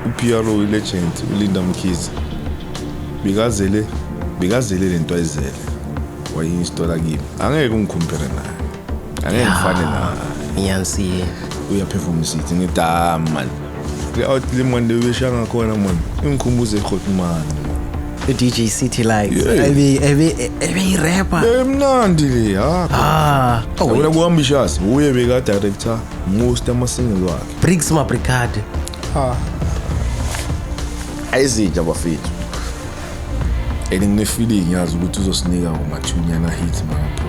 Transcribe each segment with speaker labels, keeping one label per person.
Speaker 1: uPRO legend uLinda Mkhize bikazele lento ayizele wayinstola kimi angeke ungikhompare naye angeke ngifane naye
Speaker 2: ngiyansi
Speaker 1: uyaperformance ithi ngidama man le monde weshanga khona man ingikhumbuze eGotman
Speaker 2: DJ City like ebe rapper
Speaker 1: emnandi le wena kuambitious uye beka director most amasingle wakhe
Speaker 2: Briggs Mabricade
Speaker 1: ayizija bafethu ngine-feeling yazi ukuthi uzosinika umathunyana hits mapho.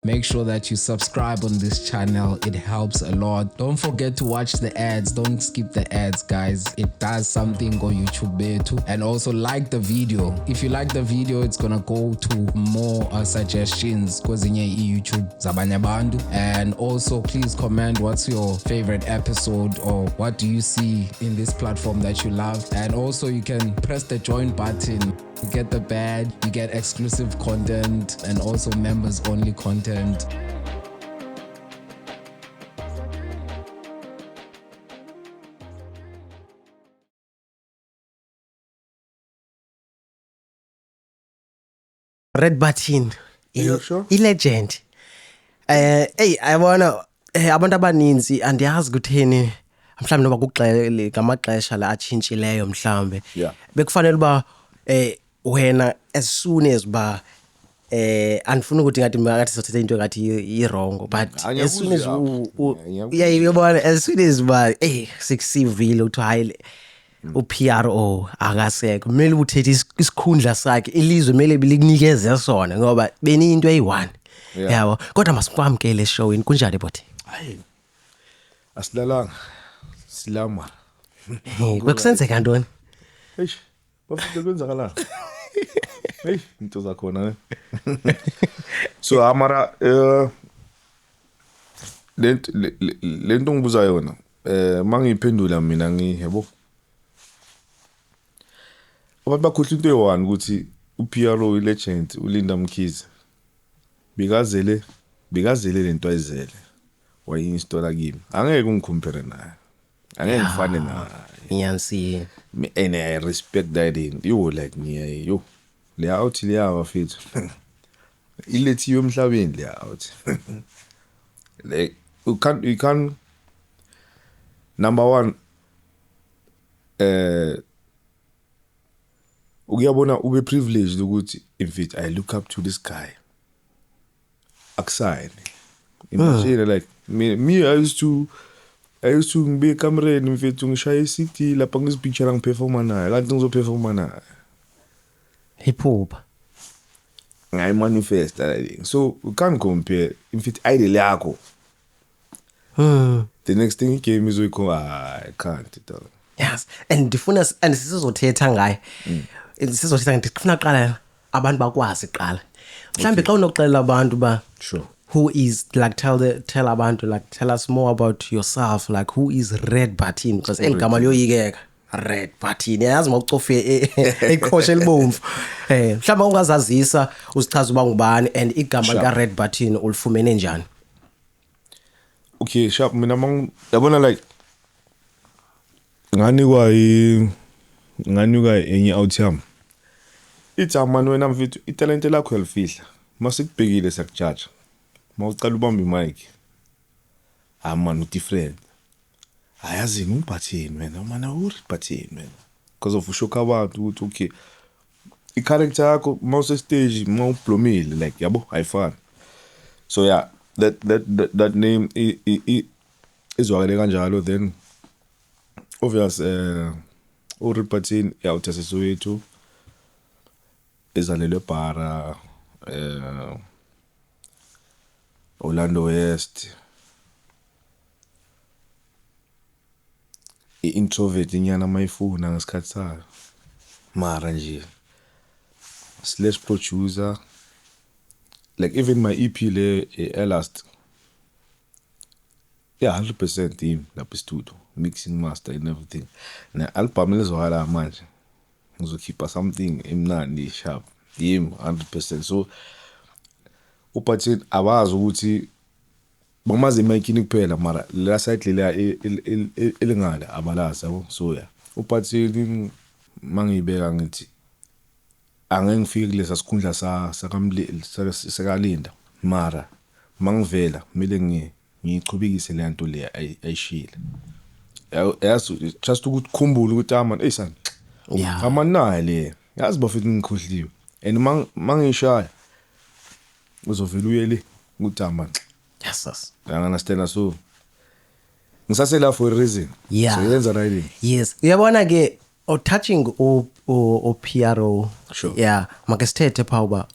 Speaker 3: Make sure that you subscribe on this channel. It helps a lot. Don't forget to watch the ads. Don't skip the ads, guys. It does something on YouTube too. And also like the video. If you like the video, it's gonna go to more suggestions kwezinye YouTube zabanye abantu. And also please comment what's your favorite episode or what do you see in this platform that you love. And also you can press the join button. You get the badge, you get exclusive content and also members only content.
Speaker 2: Red Button
Speaker 1: Sure.
Speaker 2: legend ayibona abantu abaninzi andiyazi ukuthini mhlawumbe noba kuxele ngamaxesha la atshintshileyo mhlawumbe bekufanele uba wena as soon as ba andifuna ukuthi ngathi makathi sothetha into ngathi i-wrong but as soon as uyayibona as soon as ba sikusivile ukuthi hayi uPRO akasekho kumele uthethe isikhundla sakhe ilizwe kumele likunikeze sona ngoba beni into eyi1 yabo kodwa masikwamkele showini kunjani bothi
Speaker 1: hayi asilalanga silama
Speaker 2: bekusenzeka ntoni
Speaker 1: eish bafike kwenzakalana hey into zakhona so amara lento ngibuza yona mangiphendula mina ngiyebo abantu bakhohle into eyi1 ukuthi uPRO legend uLinda Mkhize bikazele lento ayizele wayinstola kimi angeke ungikhompare naye angeke ngifane naye
Speaker 2: ngiyansi
Speaker 1: and I respect that in you like me yo le out le abafethu ilethiwe emhlabeni le out like you can number 1 ukuyabona ube privileged ukuthi in fact I look up to this guy akusayini imagine like me I used to ngibe kamereni mfethu ngishaya iCD lapha ngisipicture ngiperforma naye kanti ngizoperforma naye
Speaker 2: hip hop
Speaker 1: ngai manifest that so you can't compare in fact idol yakho the next thing game is I can't tell
Speaker 2: yes and ndifuna and sizothetha ngaye sizothetha ngifuna qala abantu bakwazi qala mhlambe xa unoxelela abantu ba
Speaker 1: sure
Speaker 2: who is like tell abantu like tell us more about yourself like who is Red Button because eligama liyoyikeka Red Button yazi mawucofe eqhoshe libomvu mhlawumbe ungazazisa usichaza uba ngubani and igama lika Red Button ulifumene njani
Speaker 1: okay sharp mina yabona like nganikwa enye outcome itsama wena mfethu italent lakho yalifihla masikubhekile sakujudge mawucala ubamba imic man different ayazi ngubhathini wena mana uribhathini wena because of ushoka abantu ukuthi okay i-character yakho mawuse stage mawublomile like yabo ayifani so yeah that name izwakale kanjalo then obvious uribhathini yawuthase Soweto ezalelwe Bara Orlando West introvert inyana mayifuna ngesikhathi sayo mara nje slash producer like even my EP le last 100% team lapha studio mixing master and everything na album lezohala manje ngizokhipha something emnandi sharp yim 100% so uphathini abazi ukuthi bamaze emayikhini kuphela mara la side leya elingala abalazi yabo. So yeah, uphathini mangibeka ngithi angeke ngifike kulesa sikhundla sakalinda mara mangivela kumele ngiyichubekise le nto le ayishile. Yazi just ukuthi khumbule ukuthi man eyisana
Speaker 2: Yeah.
Speaker 1: amanayo le yazi bafethu ngikhohliwe and mangishaya uzovela uyele ukuthi man
Speaker 2: Yes.
Speaker 1: I understand. So ngisasela for a reason.
Speaker 2: Yeah.
Speaker 1: So yenza right.
Speaker 2: Yes. Uyabona ke touching o PRO.
Speaker 1: Sure.
Speaker 2: Yeah, make sithethe phawuba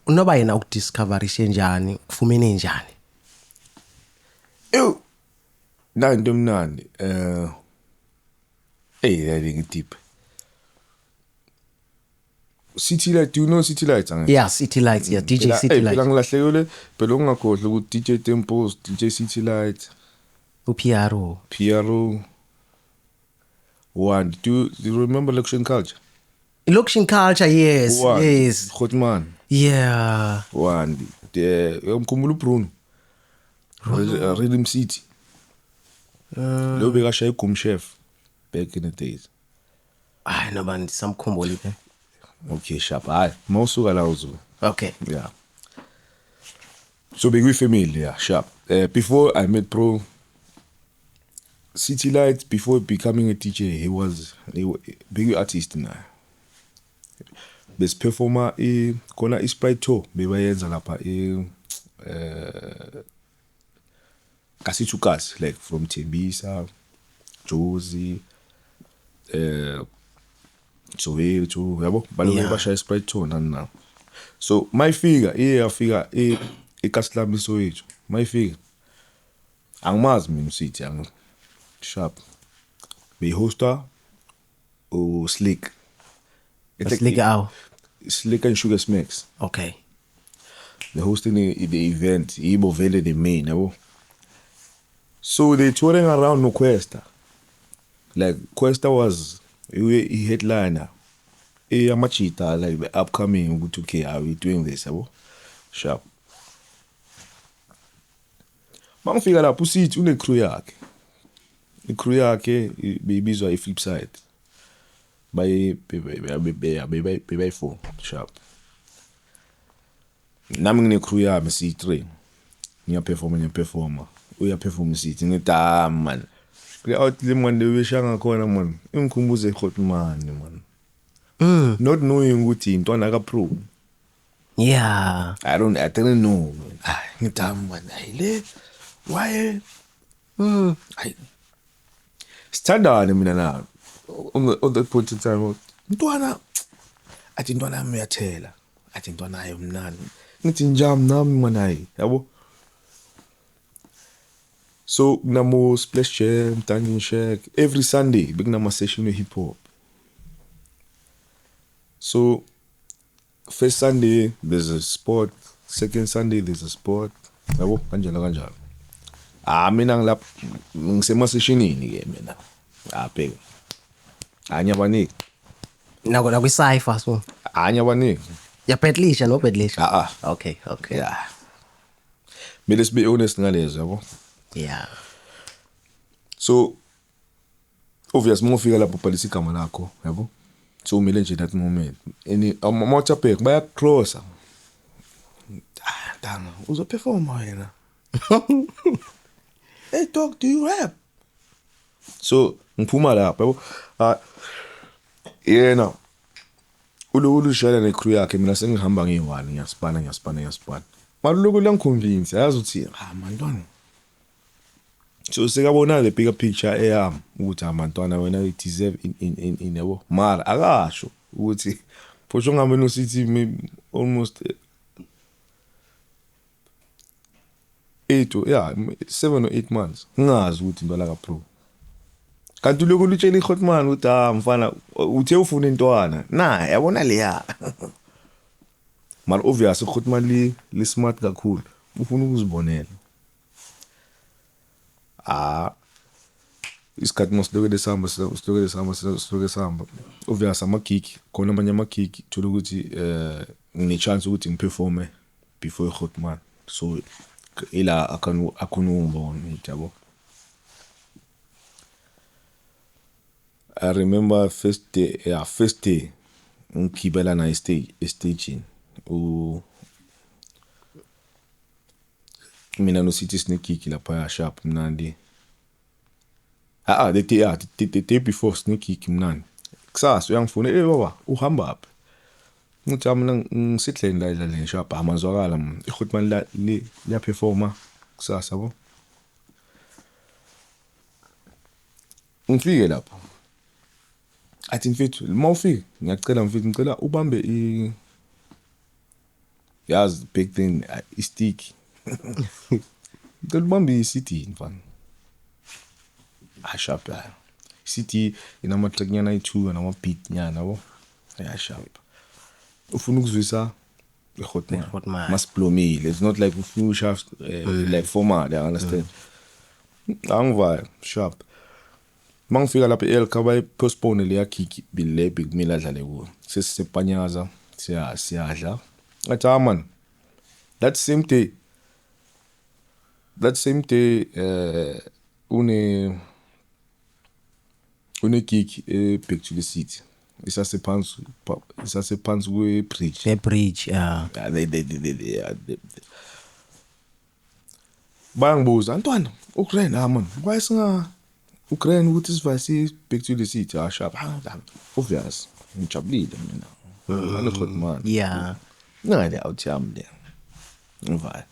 Speaker 2: unoba yena ukudiscoverishe njani, kufumene njani.
Speaker 1: Ew. Nanto mnandi. Hey, deep. City Light, do you know City Lights?
Speaker 2: Yeah, City Lights, yeah, DJ City Lights.
Speaker 1: Phela ngilahlekile, phela ungakhohlwa ukuthi DJ Tempos, DJ City Light,
Speaker 2: PRO.
Speaker 1: PRO. One, do you remember Location Culture?
Speaker 2: Location Culture, yes.
Speaker 1: One,
Speaker 2: Yes.
Speaker 1: Hotman.
Speaker 2: Yeah.
Speaker 1: One, umkhumbulo Bruno. Rhythm City. Lo bekashaya igum chef back in the days.
Speaker 2: Hayi no bani samkhumbuli ke.
Speaker 1: Okay, sharp. Hayi, mawusuka la uzo.
Speaker 2: Okay.
Speaker 1: Yeah. So big family, yeah, sharp. Before I met Pro City Light, before becoming a DJ, he was big artist now. Best performer kona Sprite Tour bebayenza lapha Kasithukas, like from Tembisa, Josie, Soweto, yabo balobe bashaya Sprite Tour now. So my figure yafika eKaslami Soweto. My figure angimazi mina usithi ang sharp be hoster o Slick.
Speaker 2: Slick out.
Speaker 1: Slick and Sugar Smacks.
Speaker 2: Okay.
Speaker 1: The hosting the event, Ibo Vele the main, yabo. So they touring around no Cuesta. Like Cuesta was a headliner. Amachita, like the upcoming okay, are we doing this? Yabo? Sharp. Mangifika lapho usithi une crew yakhe. I-crew yakhe beyibizwa i-Flip Side. Bey-4 sharp. Nami ngine crew yami si3. Ngiyaperforma. Uyaperforma sithi ngithi man. Out le man lebeshanga khona man. Ingikhumbuze Hotman man. Not knowing ukuthi intwana ka pro.
Speaker 2: Yeah.
Speaker 1: I didn't know. Ngithi man ayile. Why? I standard mina na. On that point in time, ntwana athi ntwana yami uyathela. Athi ntwana ayo mnani. Ngithi njam nami manayi, yabo. So kunamo Splash Jam, Dungeon Shack, every Sunday bekunama session of hip hop. So first Sunday there's a sport, second Sunday there's a sport. Yabo kanjalo. Mina ngilapha ngisema sessionini ke mina. Phela. Anya baningi.
Speaker 2: Nako kwi-cypher so.
Speaker 1: Anya baningi.
Speaker 2: Ya Petlisha no Petlisha. Okay.
Speaker 1: Yeah. Mele sibe honest ngalezo yabo.
Speaker 2: Yeah.
Speaker 1: So obvious mofika lapho police igama lakho yabo. So umele nje that moment. Amawatapek baya crosser. Danga uzo perform wena. Hey dog, do you rap? So ngiphuma lapha yabo. Yena ulu shaya necrew yakhe mina sengihamba ngeyiwani ngiyaspana. Maloko langiconvince yazi uthi mantwana. So sekabona le bigger picture eyami ukuthi amantwana wena you deserve in yabo. Mara akasho ukuthi phosho ngameni usithi almost 7 or 8 months. Ngazi ukuthi intwana ka pro. Kanti lokho lutshela iHotman ukuthi mfana uthe ufuna intwana. Na yabona leya. Man obvious iHotman li smart kakhulu. Ufuna ukuzibonela. Isikhathi masiloke desamba. Obvious amagig, khona amanye amagig thola ukuthi ngine chance ukuthi ngiperforme before iGoodman. So ila akhona ungibona yabo. I remember first day ngigibela na stage mina no City Sneak Kick lapha sharp mnandi. The day before Sneak Kick mnandi. Kusasa uyangifuna baba uhamba apha. Ngithi mina ngisidleni la le sharp amazwakala iGoodman liya performa kusasa yabo. Ngifike lapha. Athi mfethu mawufika ngicela ubambe yazi big thing stick. Ngicela ubambe iCD mfana. Sharp ya. CD inama track nyana i2 nama beat nyana yabo. Sharp. Ufuna ukuzwisa iGoodman. Must blow me. It's not like ufuna shaft like format, I understand. Angivaya sharp. Mangifika lapha eLK bayipostpone leya kick bile big mila dlale kuyo. Sesisepanyaza siyadla. Athi man. That same une kick Back to the City. Isasephansi kwe-bridge.
Speaker 2: The bridge, yeah.
Speaker 1: Bayangibuza Ntwana uGrand man. Why singa uGrand ukuthi sivasi Back to the City sharp. Obvious. Ngijabulile mina. iGoodman.
Speaker 2: Yeah.
Speaker 1: Ngale out yami le. Ngivaya.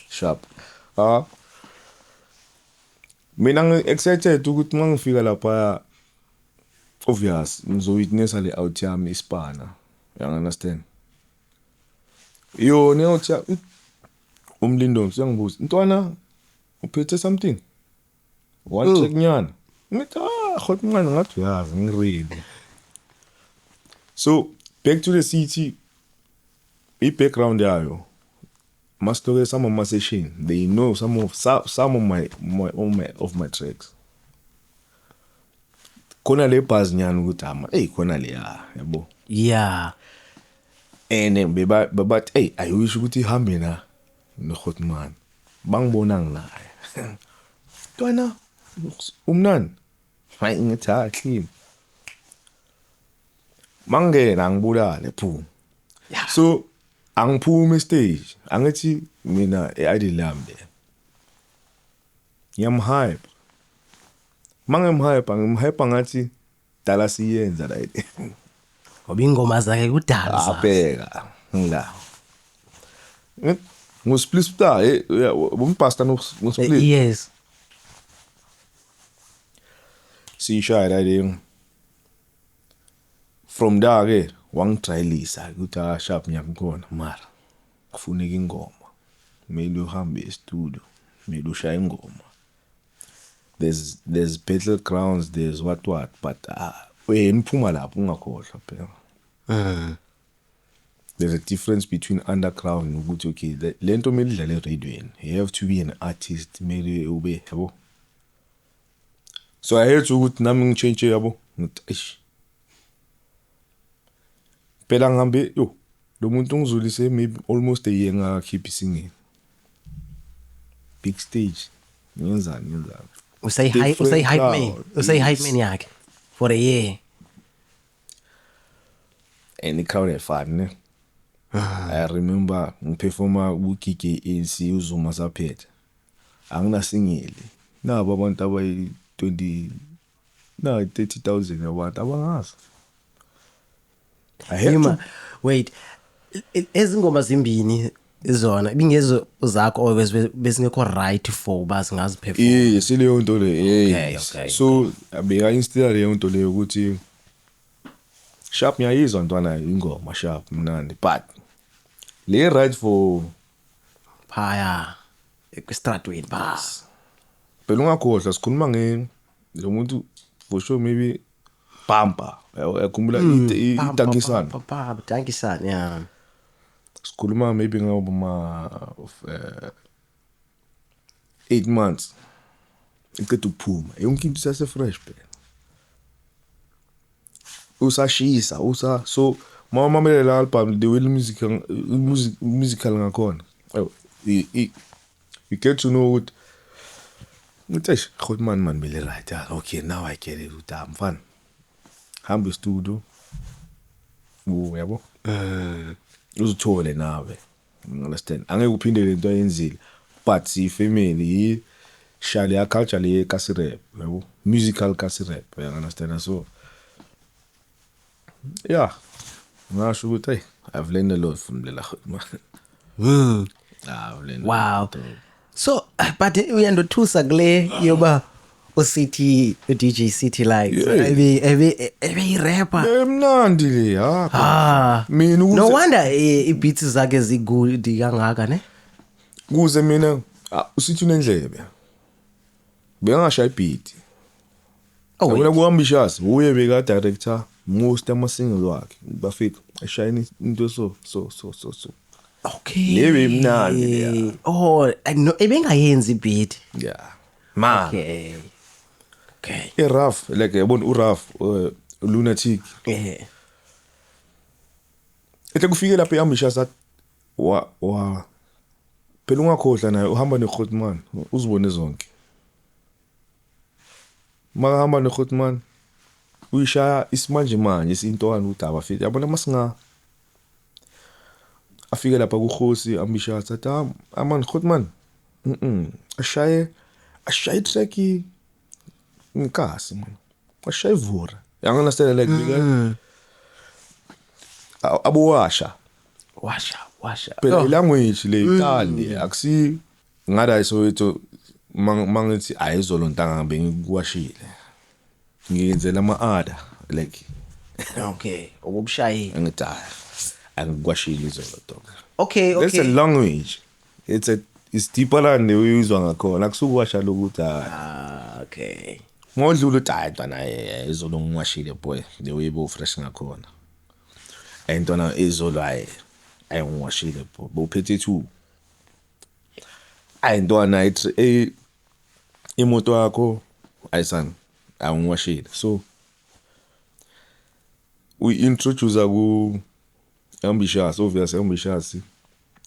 Speaker 1: Sharp. Mina ngi-excited ukuthi mangifika lapha obvious ngizowitnessa le out yami ispana. You understand? Yo ne out yami umlindo siyangibuza Ntwana uphethe something? One check nyana. Ngithi Goodman ngathi uyazi ngiredi. So Back to the City i-background yayo must look at some of my session. They know some of my tracks. Kona le buzz nyana ukuthi khona le yabo.
Speaker 2: Yeah.
Speaker 1: And but I wish ukuthi ihambe na noGoodman. Bangibona nginaye. Ntwana umnani. Hayi ngithi clean. Mangena ngibulale phu. So angiphuma stage angithi mina iDlambe. Ngiyamhype. Ngimhype ngathi dala siyenza la.
Speaker 2: Ngoba ingoma zakhe kudala.
Speaker 1: Abheka ngila. Ngusplits star umpasta ngusplits.
Speaker 2: Yes.
Speaker 1: Sishaya la from there wangitrayilisa ukuthi sharp ngiyakhona mara kufuneka ingoma. Kumele uhambe e-studio, kumele ushaye ingoma. There's battlegrounds, there's what but niphuma lapho ungakhohlwa phela. There's a difference between underground nokuthi okay lento kumele idlale eradioweni. You have to be an artist, kumele ube yabo. So I had to ukuthi nami ngichange yabo ngithi phela ngihambe lo muntu ngizulise maybe almost a year ngakhipha singing. Big stage. Ngenzani.
Speaker 2: Usay hype man yakhe for a year.
Speaker 1: And the crowd had fun, ne? I remember ngiperforma ukike ANC uZuma saphethe. Anginasingeli. Nabo abantu abayi 30,000 abantu abangazi.
Speaker 2: Wait. Ezingoma zimbini izona ibingezo zakho always besingekho right for basingazi perform.
Speaker 1: Yes, leyo nto le.
Speaker 2: Okay.
Speaker 1: So abeka instead leyo nto leyo ukuthi sharp ngiyayizwa Ntwana ingoma sharp mnandi but le right for
Speaker 2: phaya eStratweni bas.
Speaker 1: Phela ungakhohlwa sikhuluma lo muntu for sure maybe Pampa yakhumbula iTankisana.
Speaker 2: Papa Tankisana yeah.
Speaker 1: Sikhuluma maybe ngoma 8 months. Iqeda ukuphuma. Yonke into sase fresh phela. Usashisa so mama mamela album the way musical ngakhona Oh, you get to know ukuthi eish Grootman man bele right. Okay, now I get it. I'm fun. Hamba studio. Yabo. Uzithole nawe. You understand? Angeke uphinde lento ayenzile. But si family shali ya culture le kasi rap, yabo. Musical kasi rap, you understand? So yeah. Ngasho ukuthi hey, I've learned a lot from Lela Grootman. I've learned
Speaker 2: Wow.
Speaker 1: a lot.
Speaker 2: So but uyandothusa kule yoba uCity DJ City Lights ebe rapper.
Speaker 1: Emnandi le yakho. Mina
Speaker 2: No wonder ibeats zakhe zigudi kangaka ne.
Speaker 1: kuze mina usithi unendlebe. Bengasha beat. Yabona kuambitious, uye beka director most ama singles wakhe. Bafika eshine into so.
Speaker 2: Okay.
Speaker 1: Lebe imnandi le.
Speaker 2: Oh, no ebengayenzi beat.
Speaker 1: Yeah. Man.
Speaker 2: Okay.
Speaker 1: Rough, like yabona uRaf lunatic.
Speaker 2: Yeah.
Speaker 1: Ethe kufike lapha ambitious at wa phela ungakhohlwa naye uhamba neGrootman uzibone zonke. Makahamba neGrootman uyishaya isimanje manje isintwana udaba fit yabona masinga afike lapha kuKhosi ambitious athi aman Grootman ashaye track ngikasi man ashaye vura you understand like because abuwasha phela language le Itali akusi ngada isoweto mangithi ayizolo ntanga ngabe ngikuwashile ngiyenzela ama-ada like
Speaker 2: Okay, ubushayi.
Speaker 1: ngidaya angikuwashile izolo dog.
Speaker 2: Okay.
Speaker 1: That's a language. It's deeper than the way uyizwa ngakhona akusukuwasha lokuthi
Speaker 2: Okay.
Speaker 1: ngodlula uthi hayi ntwana izolo ngiwashile boy the way bo fresh ngakhona ntwana izolo ayingiwashile boy bophethe 2 ntwana imoto yakho ayisana awungiwashile so we introduce ku ambitious obviously ambitious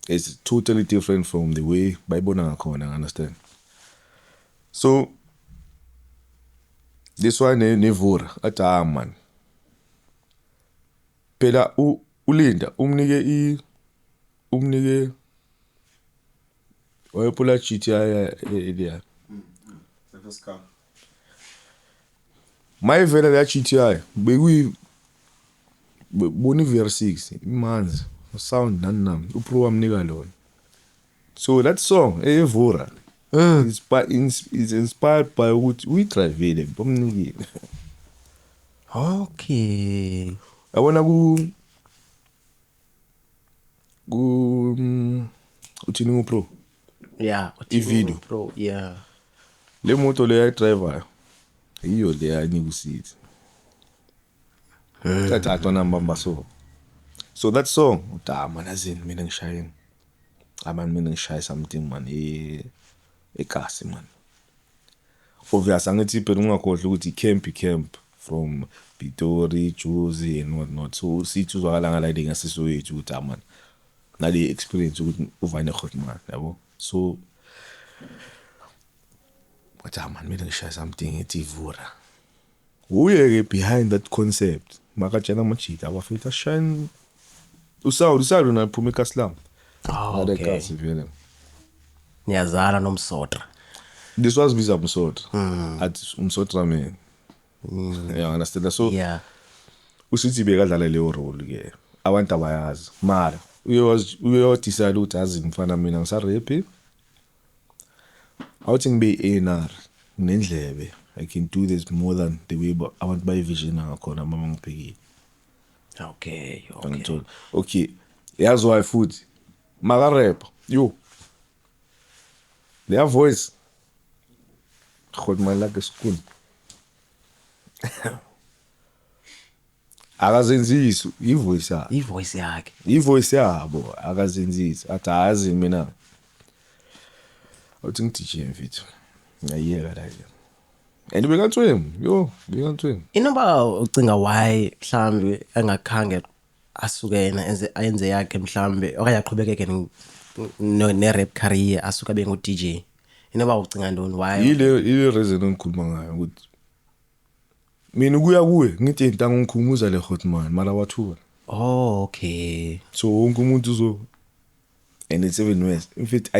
Speaker 1: is totally different from the way bayibona ngakhona, understand? So this one nevura athi man phela ulinda umnike wayepula GTI elia mayivela la GTI bekuyi boni VR6 imanzi sound nanam upro wamnika lona. So that song evura is inspired by what we drive bomnikile.
Speaker 2: Okay.
Speaker 1: Yabona uthini ngopro
Speaker 2: Yeah,
Speaker 1: i-video
Speaker 2: Pro, yeah.
Speaker 1: le moto le driver iyo le yanika usithi thatha namba so that song man azini mina ngishayeni mina ngishaye something man ekasi man obvious angithi phela ungakhohlwa ukuthi camp from Pitori, Jozi and what not. So sithi uzwakala ngala ngasisiwe yethu ukuthi man nale experience ukuthi uvane Grootman yabo. So wathi man mina ngishaye something ethi vura uye ke behind that concept makatshela amajita abafethu shine usawudu naphuma eKaslam.
Speaker 2: Okay.
Speaker 1: Vele
Speaker 2: Niyazala nomsotra.
Speaker 1: This was biza umsotra athi umsotra man. Yeah, understand? So
Speaker 2: Yeah.
Speaker 1: usithi bekadlala leyo role ke abantu abayazi mara uyo decide ukuthi azi mfana mina ngisarap awuthi ngibe A&R nendlebe I can do this more than the way abantu bayivision ngakhona mama ngibhekile.
Speaker 2: Okay.
Speaker 1: Okay yazi why futhi maka rap yo their voice Grootman like school akazenzisi ivoice yabo akazenzisi athi azi mina uthi ngidije mfethu ngiyeka la and bekathwem
Speaker 2: Inoba ucinga why mhlambe engakhange asukena enze yakhe mhlambe okanye aqhubekeke ne rap career asuka bengu DJ inoba ucinga ntoni why
Speaker 1: ile reason engikhuluma ngayo ukuthi mina kuya kuwe ngithi into ngikhumuza le Hotman mara wathuka.
Speaker 2: oh okay
Speaker 1: So wonke umuntu uzo and it's even worse in fact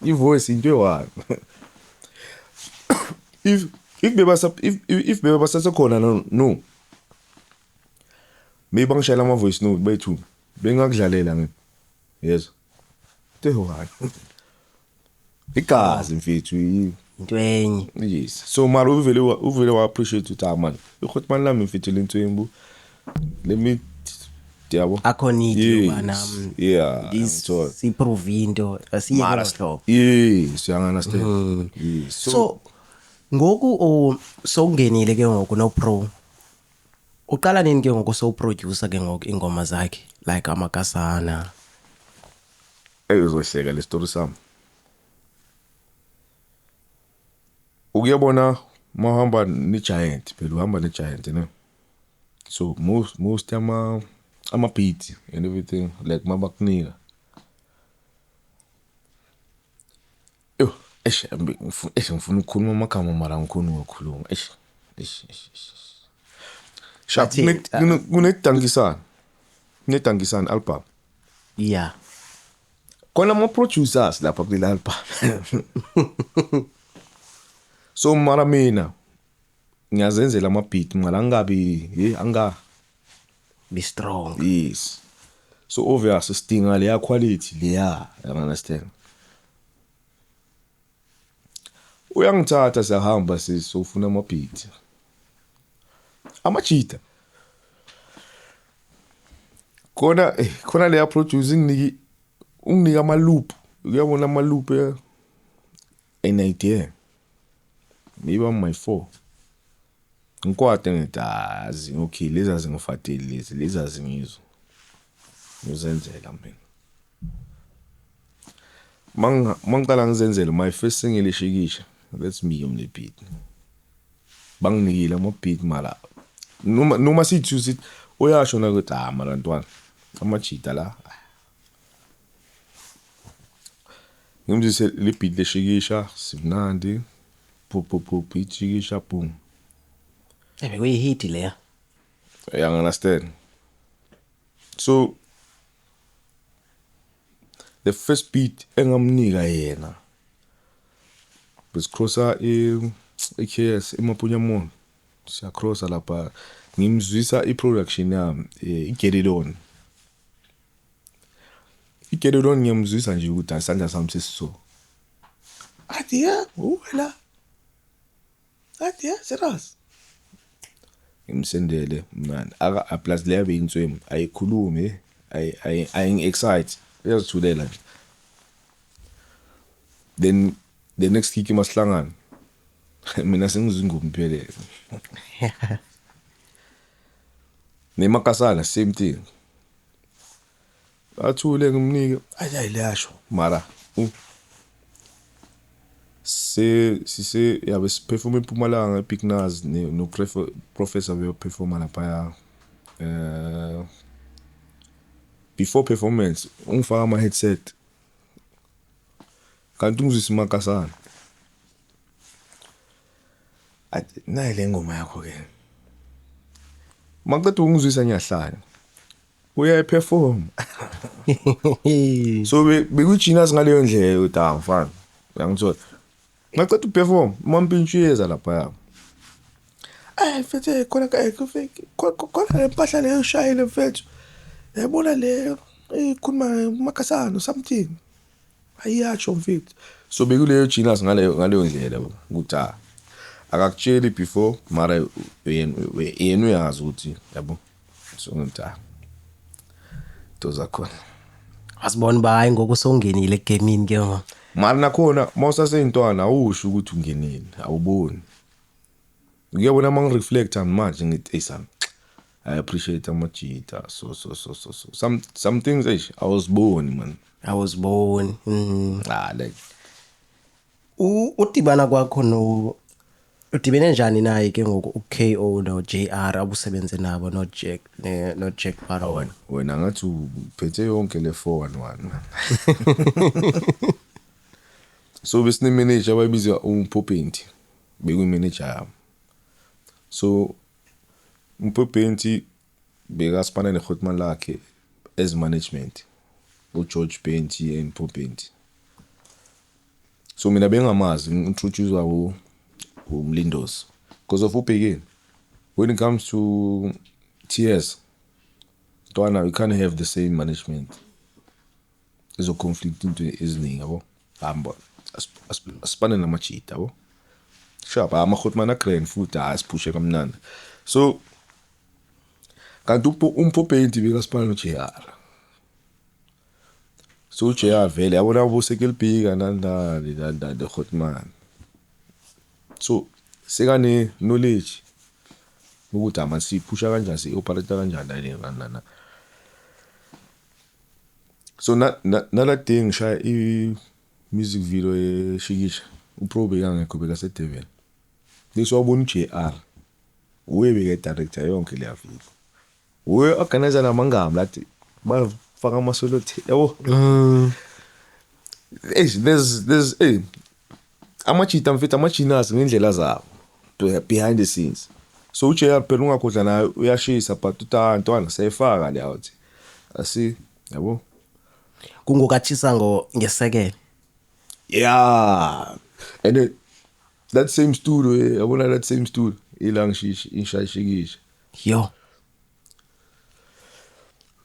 Speaker 1: ivoice into one if beba sasekhona no maybe ngishayela ama voice note bethu bengakudlalela ngithi yes tehwana igazi mfethu
Speaker 2: into enye
Speaker 1: yes so mara uvele wa appreciate ukuthi man ikhotman lami mfethu lento yembu let me yabo
Speaker 2: akhoniki bana
Speaker 1: yeah
Speaker 2: siprove into asiyekho
Speaker 1: yes you understand yes
Speaker 2: so ngoku sokungenile ke ngoku no pro uqala nini ke ngoku so producer ke ngoku ingoma zakhe like amakasana
Speaker 1: ezohleka le story sami ukuyabona mahamba ni giant phela uhamba ne giant ne so most ama beat and everything like mabakunika ngifuna ukukhuluma amagama mara ngikhona ukukhuluma sharp kunedangisana album
Speaker 2: yeah
Speaker 1: khona ama producers lapha kule album so mara mina ngiyazenzela ama beat mara ngingabi anga
Speaker 2: be strong
Speaker 1: yes so obvious stinga le quality le you understand uyangithatha siyahamba sifuna ama beat amachita khona le producing unginika ama loop uyabona ama loop an idea maybe on my 4 ngikwade ngitazi okay leza zingifateli leza zingizo ngizenzela mina mangicala ngizenzela my first single ishikisha let's me on the beat banginikile ama beat mara noma sithi uyasho na ukuthi mara ntwana amachita la ngimzise le beat leshikisha simnandi pop beat shikisha boom
Speaker 2: we hit le
Speaker 1: you understand so the first beat engamnika yena besicrosser KS eMapunyamon siyacrosser lapha ngimzwisa iproduction yami Get It On ngiyamzwisa nje ukuthi asanda sami sesiso adia wela adia serious ngimsendele man aka plus le yabe inswemi ayikhulume ay excite uyazithulela nje then the next kick masihlangana mina sengizingoma imphelele nemakasana same thing athule ngimnike ayayilashwa mara se yabe siperform eMpumalanga eBig Nas no professor we perform lapha before performance ungifaka ama headset kanti ungizwisa imakasana nayi le ngoma yakho ke maqedwe ungizwisa ngiyahlanya uyayiperform so bekujina singaleyo ndlela uta mfana uyangithola maqedwe uperform mampintshiyeza lapha mfethu khona khona impahla leyo shayile mfethu yabona le ikhuluma makasana something ayiyatsho mfethu so bekuleyo jina ngaleyo ndlela ukuthi akakutsheli before mara yena uyazi ukuthi yabo so ngita toza khona
Speaker 2: asibona ba hayi ngoku songenile egamini ke ngoba
Speaker 1: mara nakhona mawusaseyintwana awusho ukuthi ungenile awuboni ngiyabona mangireflect manje ngithi son I appreciate amajita so some things I was born man
Speaker 2: like udibana kwakho udibene njani naye ke ngoku uKO no JR abusebenze nabo no Jack Barrow?
Speaker 1: Wena ngathi uphethe yonke le 411. So besine manager abayibiza uMpopenti bekuyimanager yami. So uMpopenti bekasipana neGoodman lakhe as management uGeorge Penti and Popenti. So mina bengamazi introduce wawo uMlindosi because of ubhekeni when it comes to TS Ntwana, you can't have the same management. There's a conflict into eziningi yabo. Hamba asipane namachita yabo. Sharp amaGoodman akrane futhi asipushe kamnandi. So kanti uMpopenti bekasipana noJR. So JR vele yabona ubusekelibhika nandali the Goodman. So sekane knowledge ukuthi amasipusha kanjani si-operate kanjani nana. So nala thing ngishaya i-music video eShikisha uProbe kangekho bekaseDurban. Ngiswabona uJR. Uye beke director yonke le video. Uye organizer namangami lathi bafaka amasolo yabo. There's amachita mfethu amachinas ngendlela zabo behind the scenes. So uJR phela ungakhodla naye uyashisa but Ntwana sayifaka le out. Asi yabo.
Speaker 2: Kungokathisa ngesekele.
Speaker 1: Yeah. And then, that same studio, yabona that same studio ila ngishayishikisha.
Speaker 2: Yo.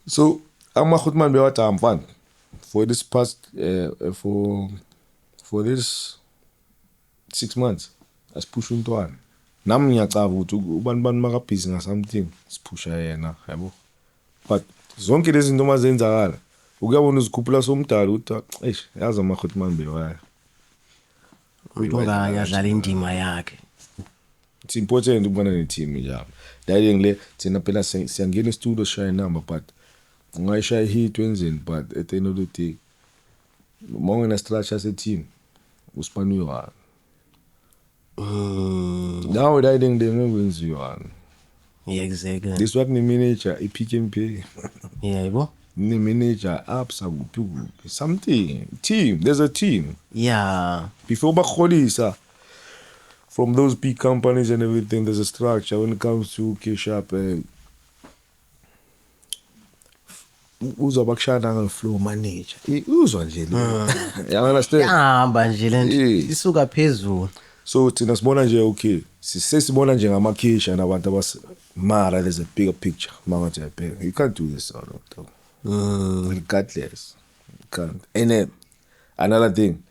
Speaker 1: So amaGoodman bewathi amfana for this past for this 6 months asipusha uNtwana. Nami ngiyacaba ukuthi ubani makabhizi nga something sipusha yena yabo. But zonke lezi zinto mazenzakala ukuyabona uzikhuphula somdala ukuthi yazi amaGoodman bewaya.
Speaker 2: Uyibona yadlala indima yakhe.
Speaker 1: It's important ukubana ne-team njalo. Dayile ngile thina phela siyangena e-studio shaya number but ungayishaya hit wenzeni but at the end of the day mawungena structure se-team usipana uyi-one. Now dayile ngile ngekwenza uyi-one.
Speaker 2: Yeah, exactly.
Speaker 1: This work ne-manager i-Pick n Pay.
Speaker 2: Yeah, yebo.
Speaker 1: Ne-manager apsa kuphi something team, there's a team.
Speaker 2: Yeah.
Speaker 1: Before bakholisa from those big companies and everything, there's a structure when it comes to K-Sharp. Uzwa bakushaya ngeflow manager. Uzwa nje lo. You understand?
Speaker 2: Yahamba nje lento isuka phezulu.
Speaker 1: So thina sibona nje okay. Sisibona nje ngamakhesha nabantu abasimara there's a bigger picture. Mangathi ayabheka. You can't do this all of regardless. You can't. And then, another thing.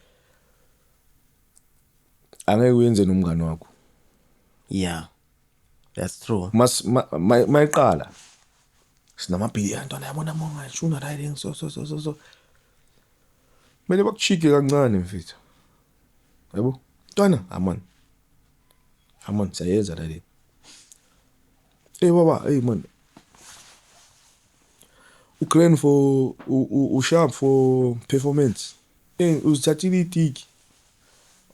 Speaker 1: Angeke uyenze nomngane wakho.
Speaker 2: Yeah. That's true.
Speaker 1: Mayiqala. Sinamabhili Ntwana yabona monga shuna riding so. Mele bakuchike kancane mfethu. Yabo? Ntwana, aman sayenza la. Baba, man. Ukraine for Sharp for performance. Uzithathile itiki.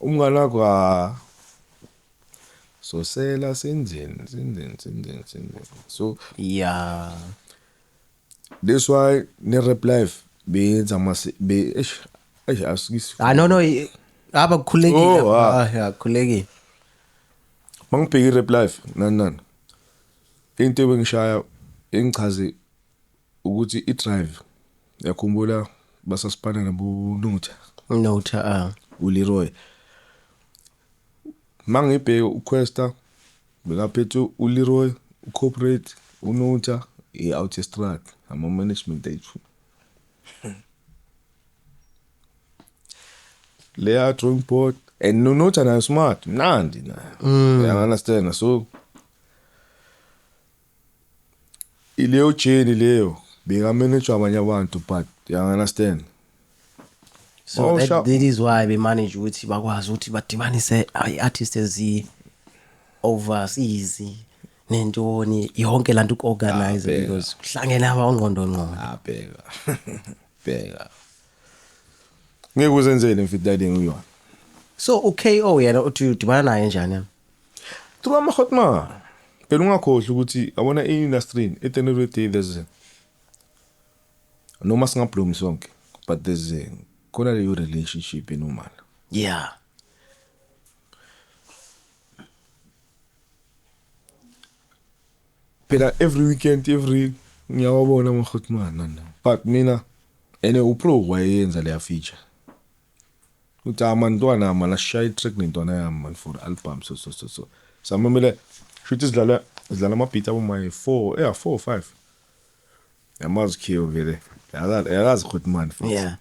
Speaker 1: Umngane wakho so sela senzeni. So
Speaker 2: yeah,
Speaker 1: that's why ne rap life benza asikisi.
Speaker 2: no aba kukhulekile. Yeah, kukhulekile.
Speaker 1: Mangibheka i rap life nani. Into ebengishaya engichaze ukuthi I drive yakhumbula basasipana nabo
Speaker 2: Nota
Speaker 1: uLeroy. Mangibheka uQuesta bekaphethe uLeroy, uCorporate, uNota, iOutstrad, ama management ethu. Leya drawing board and Nota na smart, mnandi na. You understand? So ileo chain leyo beka manage abanye abantu but you understand?
Speaker 2: So that is why we manage ukuthi bakwazi ukuthi badibanise artists ezi overseas nentoni yonke lanto uorganize because kuhlangene abangqondo.
Speaker 1: Bheka. Ngeke uzenzele mfethu dading uyona.
Speaker 2: So uKO yena uthi udibana naye njani?
Speaker 1: through ama-hotman phela ungakhohlwa ukuthi abona i-industry at the end of the day there's noma singablomi sonke but there's khona leyo relationship enormal.
Speaker 2: Yeah.
Speaker 1: Phela every weekend ngiyawabona ama-hotman nana but mina ene upro wayenza leya feature uthi amantwana mana shy track nentwana yami man for album so samamele shuthi sidlala ama-beat abo my 4 or 5 yamazi Keo vele yakazi hotman futhi
Speaker 2: Yeah.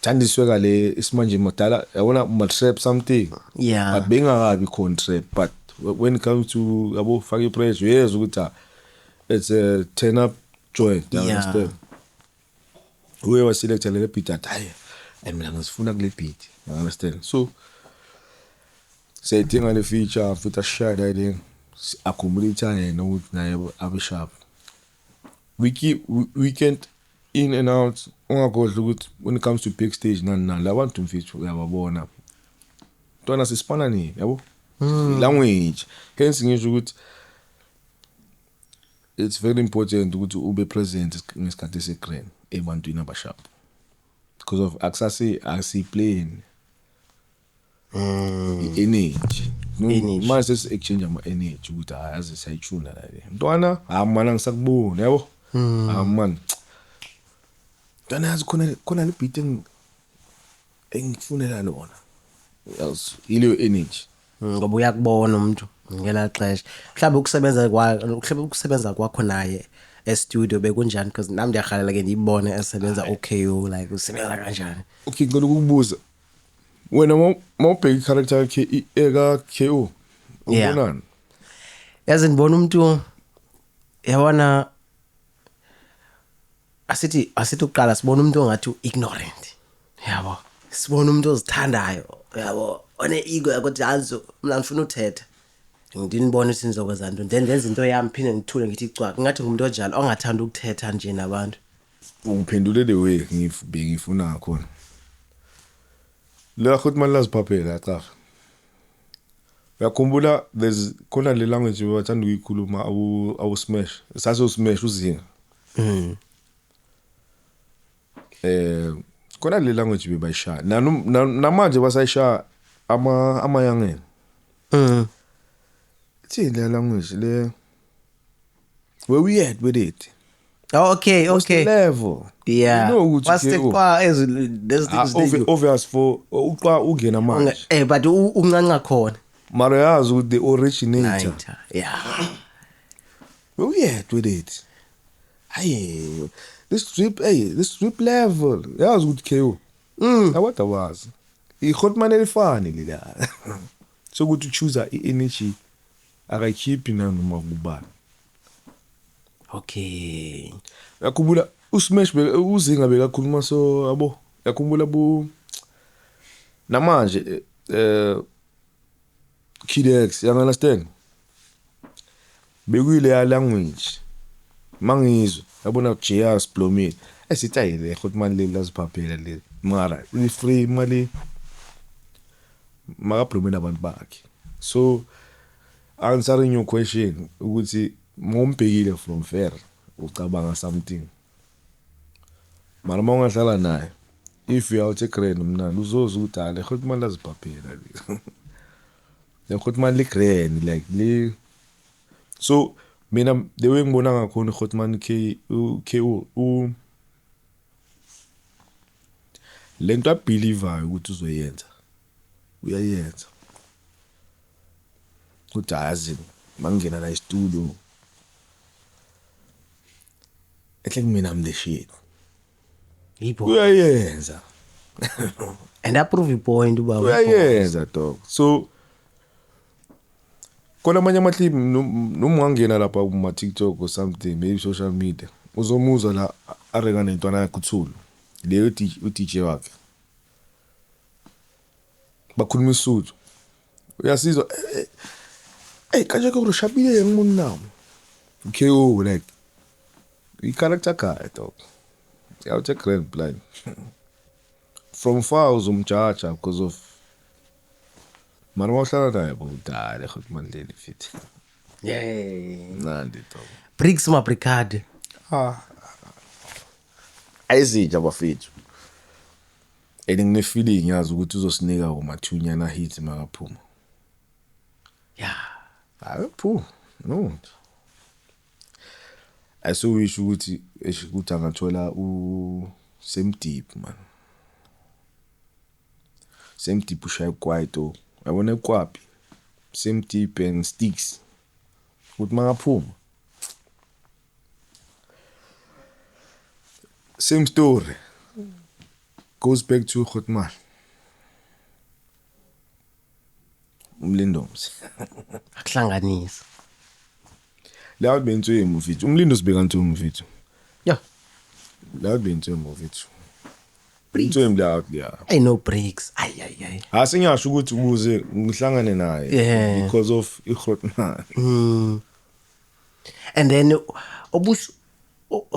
Speaker 1: thandiswe kale isimanje madala yabona ma-trap something
Speaker 2: Yeah.
Speaker 1: but bengakabi khona trap but when it comes to yabo fake pressure yes ukuthi it's a turn up joint, you
Speaker 2: Yeah.
Speaker 1: understand? Whoever selected le beat at hayi mina ngisifuna kule beat, you understand? So sayidinga le feature futhi ashaya idea accumulate yena ukuthi naye abe sharp. Weekend in and out ungakhohlwa ukuthi when it comes to backstage nani labantu mfethu uyababona ntwana sisipana nini yabo language hence ngisho ukuthi it's very important ukuthi ube present ngesikhathi segrand ebantwini abasharp because of akusiplane energy manje sesi-exchange ama-energy ukuthi ayazi sayitshuna la le ntwana mana ngisakubona yabo man ntwana yazi khona le beat engifunela lona yazi ileyo energy
Speaker 2: ngoba uyakubona umuntu ngela xesha mhlawumbe ukusebenza kwakho naye e-studio bekunjani because nami ndiyahalela ke ndiyibone esebenza OKO like usebenza kanjani.
Speaker 1: Okay ngicela ukukubuza wena mawubheka i-character yakhe eka-KO ubonani?
Speaker 2: Yazi ndibona umuntu yabona asithi uqala sibona umuntu ongathi ignorant yabo sibona umuntu ozithandayo yabo one-ego yakuthi hazo mina ngifuna uthetha ngidinibona ukuthi nizokwenza nto then ndenza into yami phinde ngithule ngithi cwaka ngathi ngumuntu onjalo ongathanda ukuthetha nje nabantu.
Speaker 1: Uphendule the way ngifuna ngakhona la khut man laziphaphela cha uyakhumbula there's khona le language bathanda ukuyikhuluma awu smash saso smash uzinga khona le language bebayishaya namanje basayishaya amayangeni ithini le language le where we at with it.
Speaker 2: Okay.
Speaker 1: Level.
Speaker 2: Yeah.
Speaker 1: You know
Speaker 2: what's the kwa there's things
Speaker 1: obvious for uqa ungena manje.
Speaker 2: But uncanca khona.
Speaker 1: Mara yazi with the originator.
Speaker 2: Yeah.
Speaker 1: Where we at with it? Hey, this trip level. Yazi ukuthi KO. What was? I-hotman elifani lila. So ukuthi choose i-energy akayikhiphi noma kubani.
Speaker 2: Okay.
Speaker 1: Yakhumbula uSmash uzinga bekakhuluma so yabo yakhumbula namanje Kidex you understand bekuyile ya language mangizwe yabona JS Blomile esithayile hotman le laziphaphela le mara we free mali makablomile abantu bakhe. So answering your question ukuthi ngombhekile from fair ucabanga something mara mawungahlala naye if you out egrand mnandi uzoza ukuthi ale hotman laziphaphela le hotman le grand like le. So mina the way ngibona ngakhona hotman KO lento abelievayo ukuthi uzoyenza uyayenza ukuthi ayazi mangena la studio ehle mina I'm the shit
Speaker 2: Yibo.
Speaker 1: uyayenza
Speaker 2: And approve point ubaba.
Speaker 1: uyayenza dog. So kona amanye amaclip noma ungangena lapha kuma TikTok or something maybe social media uzomuzwa la areka nentwana yakhe uThulu leyo uDJ wakhe bakhuluma isuthu uyasizwa kanje ko rushabile ngibona nawo KO like i-character guy dog out a grand blind from far uzomjaja because of mara mawuhlala naye budala Grootman leli fit
Speaker 2: Yeah.
Speaker 1: nandi to
Speaker 2: Bricks mabricade.
Speaker 1: ayizinja bafethu ngine feeling yazi ukuthi uzosinika umathunyana hits makaphuma
Speaker 2: Yeah.
Speaker 1: Phu no asowisho ukuthi ukuthi angathola Sam Deep man Sam Deep ushaya kwaito yabona ekwapi Sam Deep and Sticks ukuthi mangaphuma same story goes back to Grootman Umlindoms
Speaker 2: Akuhlanganisa.
Speaker 1: la benzo yemufithu umlindo sibeka nto umfithu
Speaker 2: Yeah.
Speaker 1: la benzo yemufithu benzo yemla ya
Speaker 2: Ain't no breaks. Ay.
Speaker 1: asingiyasho ukuthi ukuze ngihlangane naye
Speaker 2: Yeah.
Speaker 1: because of iGrootman
Speaker 2: And then obus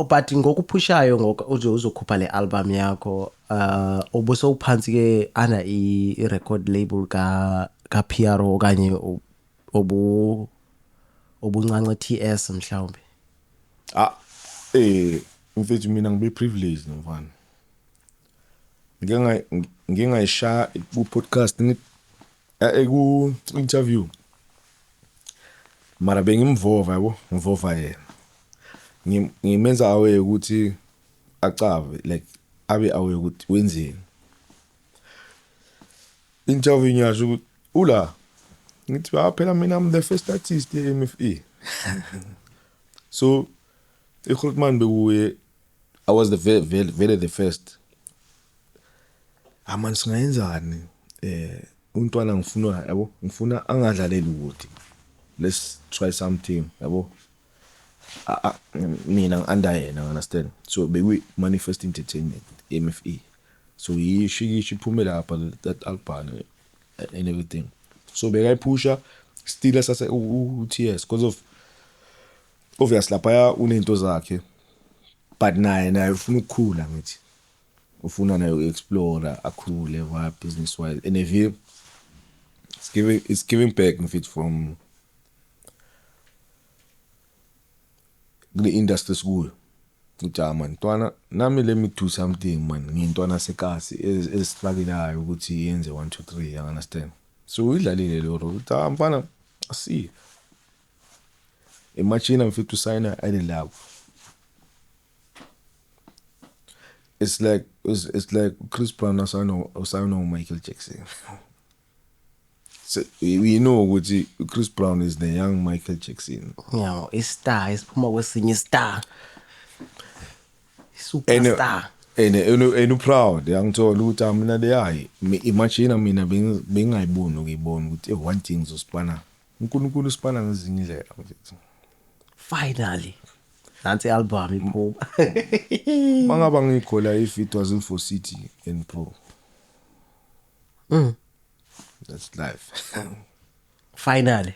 Speaker 2: but ngokuphushayo uzokhupha le album yakho obuso uphansi ke ana I record label ka PRO kanye obuncanca TS mhlawumbe
Speaker 1: mfethu mina ngibe privileged mfana ngingayisha ku podcast ku interview mara bengimvova yabo ngivova yena ngimenza awe ukuthi acave like abe awe ukuthi wenzeni interview nyasho ukuthi ula ngithi phela mina I'm the first artist eMFE so iGrootman bekuye I was the very the first man singayenzani untwana ngifuna yabo ngifuna angadlaleli ukuthi let's try something yabo mina under yena understand so we manifest entertainment MFE so she phumela lapha that album and everything so bekayiphusha still asase uTS because of obviously lapha unento zakhe but naye ufuna ukukhula ngithi ufuna nayo explore akhule wa business wise and if it's giving back mfit from the industry school utama ntwana nami let me do something man ngintwana sekasi esistruggle ukuthi yenze 1 2 3 you understand so udlalile loro utamfana asi imagine mfit to sign a lab it's like Chris Brown or Michael Jackson so we know ukuthi Chris Brown is the young Michael Jackson
Speaker 2: yeah istar isiphuma kwesinye star superstar
Speaker 1: and proud angithola ukuthi mina leyayi imagine mina bengayiboni ukuyibona ukuthi one thing uzosipana uNkulunkulu usipana ngezinye indlela mfethu
Speaker 2: finally nansi album iphuma
Speaker 1: mangaba ngikhola if it wasn't for City and Pro that's life
Speaker 2: finally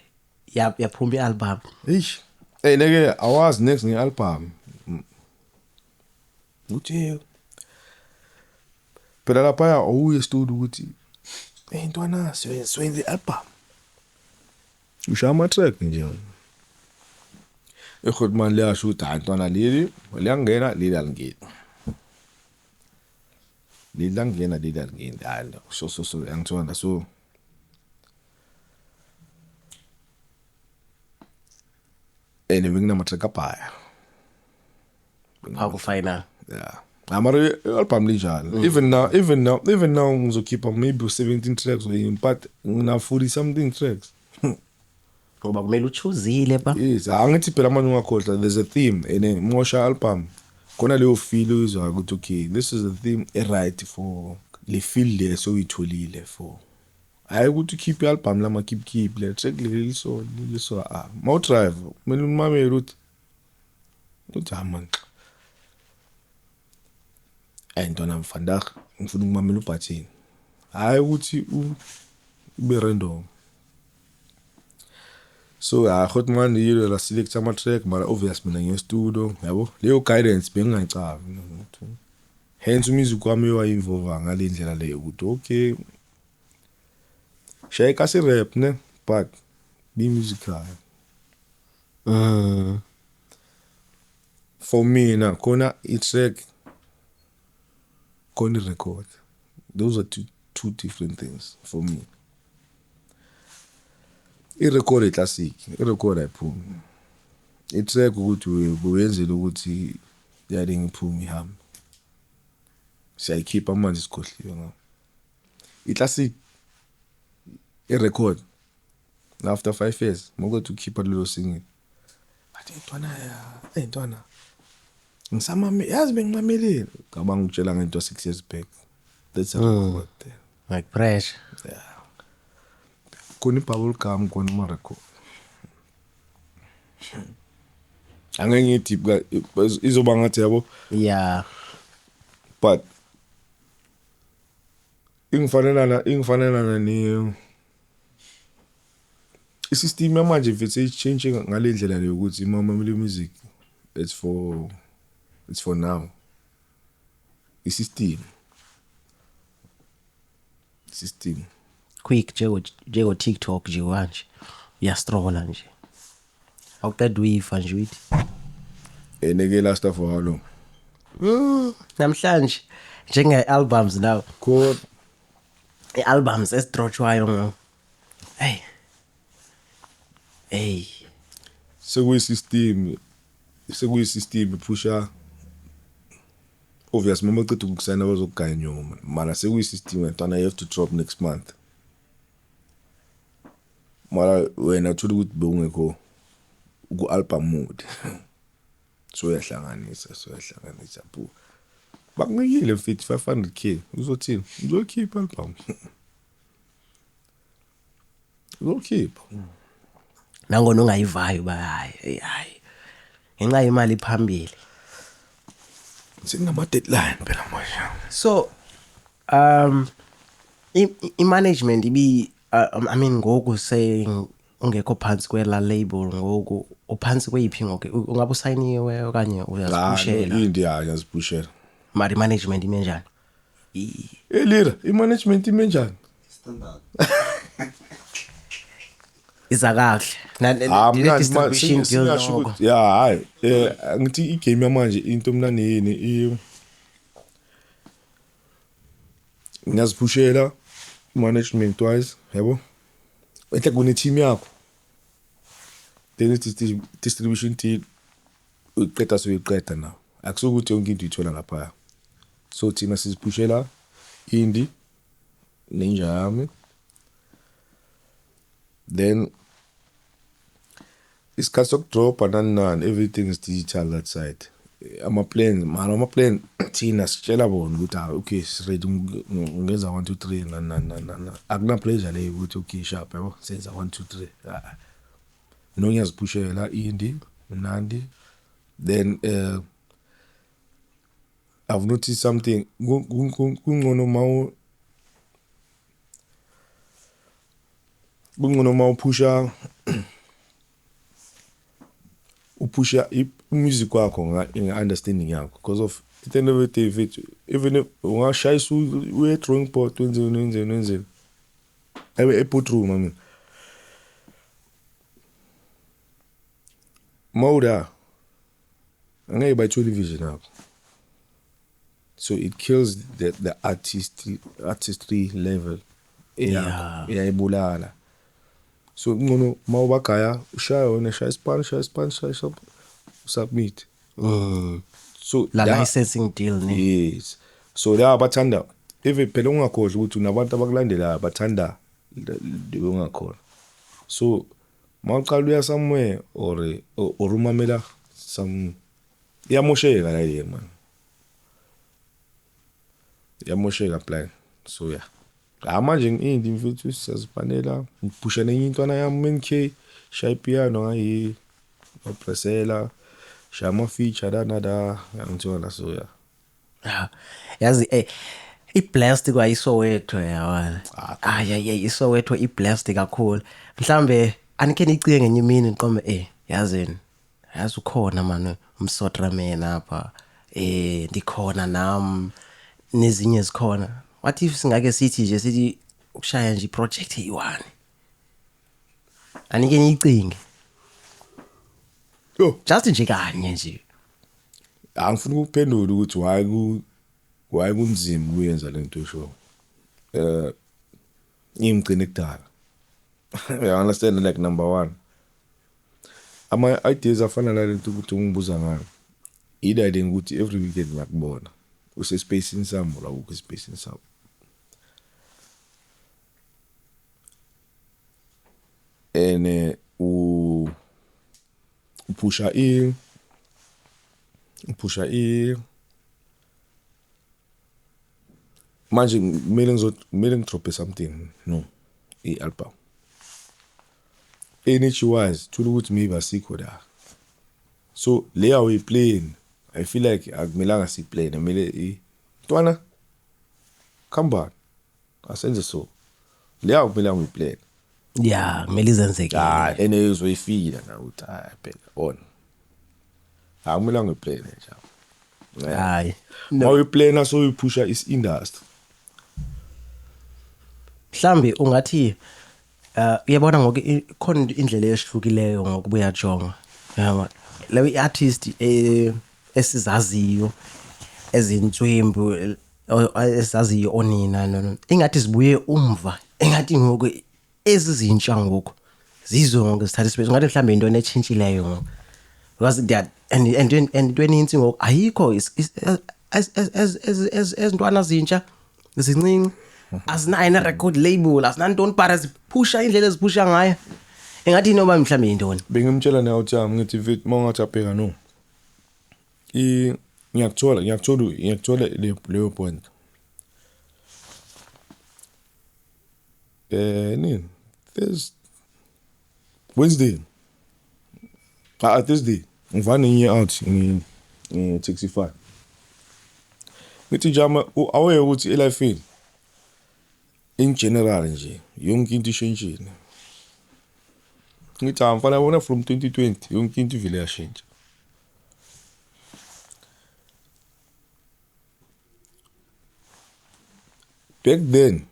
Speaker 2: yaphuma ialbum
Speaker 1: eish neke awazi next ngealbum uthi phela lapha awuye studio ukuthi ntwana siyenze album usha ama track nje iGrootman liyasho ukuthi ntwana leli liyangena leli alingeni lilangena leli alingeni hayi so angithola so ngina track abaya
Speaker 2: aku final
Speaker 1: yeah amara album linjalo even now ngizokhipha maybe 17 tracks but ngina 40 something tracks
Speaker 2: ngoba kumele uchuzile ba
Speaker 1: yes angithi phela manje ungakhohlwa there's a theme ene mosha album khona leyo feel uzwa ukuthi okay this is a theme right for le feel le so uyitholile for hayi ukuthi keep album lama keep le track le so mau drive kumele umamele uthi man ntwana mfandag ngifuna ukumamela ubhathini hayi ukuthi ube random so Grootman yilo la select ama track mara obvious mina nge studio yabo leyo guidance bengingayicavi hence music kwami wa involve ngalendlela leyo ukuthi okay shaya kasi rap ne but be musical. For me na khona i-track khona i-record. Those are two different things for me. I-record i-classic, i-record ayiphumi. I-track ukuthi uyenzela ukuthi yale ngiphume ihambe. Siyayikhipha manje sikhohliwe ngawo. I-classic i-record after 5 years mokuthi ukhipha lelo single. Athi ntwana yazi bengimamelile ngabanga ukutshela ngento 6 years back. That's a record there.
Speaker 2: Like pressure.
Speaker 1: Yeah. Kuni bubble gum kona ma record. Angeke ngithi izoba ngathi yabo.
Speaker 2: Yeah.
Speaker 1: But ingifanelana ni i-system yamanje mfethu change ngale ndlela leyo ukuthi imamela music it's for now. I-system
Speaker 2: Quick jego TikTok nje manje. Uyastrolla nje. Awuqeda uyifa nje uyithi.
Speaker 1: Eneke last for how long?
Speaker 2: Namhlanje njenge-albums now.
Speaker 1: Cool.
Speaker 2: I-albums esidroshwayo ngo. Hey.
Speaker 1: Sekuyi-system pusha obvious mama uqeda ukusayina bazokuganya mara sekuyi-system ntwana you have to drop next month. Mara wena uthola ukuthi bewungekho ku-album mode. So uyahlanganisa bhu. Bakunikile mfethu 500k uzothini? Uzokhipha album. Uzokhipha.
Speaker 2: Nangona ungayivayo ba hayi. Ngenxa yemali phambili.
Speaker 1: Sinama deadline phela manje.
Speaker 2: So i-management ibi I mean ngoku saying ungekho phansi kwela label ngoku uphansi kweyiphi ngoku ungabe usayiniwe okanye uyaziphushela?
Speaker 1: India yaziphushela.
Speaker 2: Mari management ime njani?
Speaker 1: Elira i-management ime njani?
Speaker 4: Standard.
Speaker 2: Iza kahle. Distribution deal noko.
Speaker 1: Yeah, hayi. Ngithi igame yamanje into mnandi yini ngiyaziphushela management wise, yabo. Enhle kune team yakho. Then it distribution team uqeda soyiqeda now. Akusukuthi yonke into ithola lapha. So thina siziphushela indie ninja yami. Then isikhathi sokudropa nani everything is digital that side. Ama plan thina sitshela bona ukuthi okay ready ngenza 1 2 3 na akuna pressure leyo ukuthi okay sharp yabo senza 1 2 3 no ngiyaziphushela indie mnandi. Then I've noticed something kungcono mawu upusha music wakho nga-understanding yakho because of at the end of the day even if ungashayisa uye-drawing board wenzeni ephotroom I mean mawuda angeke bayithole vision yakho, so it kills the artistry level iyayibulala. So ngcono mawubagaya ushaya wona shaya ispan submit. So
Speaker 2: La licensing deal ne.
Speaker 1: Yes. So la bathanda even phela ungakhohle ukuthi unabantu abakulandela bathanda ungakhohle. So mawuqala uya somewhere or umamela some iyamosheka la yena man. Iyamosheka plan. So yeah. Manje ngindi mfethu siyazipanela ngipusha nenye intwana yami MK shaya piano ngayi opressela shaya ama feature nada ngithola so yeah.
Speaker 2: Yazi i-blast kwayiSoweto yawala. iSoweto i-blast kakhulu. Mhlambe anike nicinge ngenye imini niqome yazini yazi ukhona manje umsotra mina apha ndikhona nami nezinye zikhona. What if singake sithi nje sithi ukushaya nje iproject eyi-1 anike niyicinge
Speaker 1: Yo,
Speaker 2: just nje kanye nje
Speaker 1: angifuni ukuphendula ukuthi why kunzima ukuyenza lento esho. Ngimgcine kudala. You understand, like number 1. Ama ideas afana nalento ukuthi ungibuza ngayo. Idea ukuthi every weekend ngiyakubona. Use spacing sami la ukho spacing sami. Ene upusha manje kumele ngidrophe something no i-album energy wise thola ukuthi maybe asikho la, so leya we playing I feel like akumelanga siplay kumele ntwana come back asenze so leya akumelanga uyiplay
Speaker 2: ya kumele izenzeke
Speaker 1: ene uzoyifila na uthi phela on akumelanga uyiplay nje
Speaker 2: hayi
Speaker 1: mawuyiplay so uyiphusha is-industry.
Speaker 2: mhlambi ungathi uyabona ngoku ikhona indlela esihlukileyo ngokubuya jonga yaba lewe iartist esizaziyo ezintswembu esaziyo onina no ingathi sibuye umva engathi ngoku ezizintsha ngoku zizo ngoku sithatha space ngathi mhlambe into echintshileyo ngoku because that and into eninzi ngoku ayikho ezintwana zintsha zincinci azinayo record label asinantoni para ziphusha indlela eziphusha ngayo engathi noba mhlambe intoni
Speaker 1: Bengimtshela nayo uThami ngithi vet mawungathi abheka no ngiyakuthola leyo point nini there's Wednesday Thursday ngivane ngiye out taxi 5 ngithi jama aware ukuthi elifini in general nje yonke into ishintshile. Ngithi mfana yabona from 2020 yonke into ivele yashintsha. Back then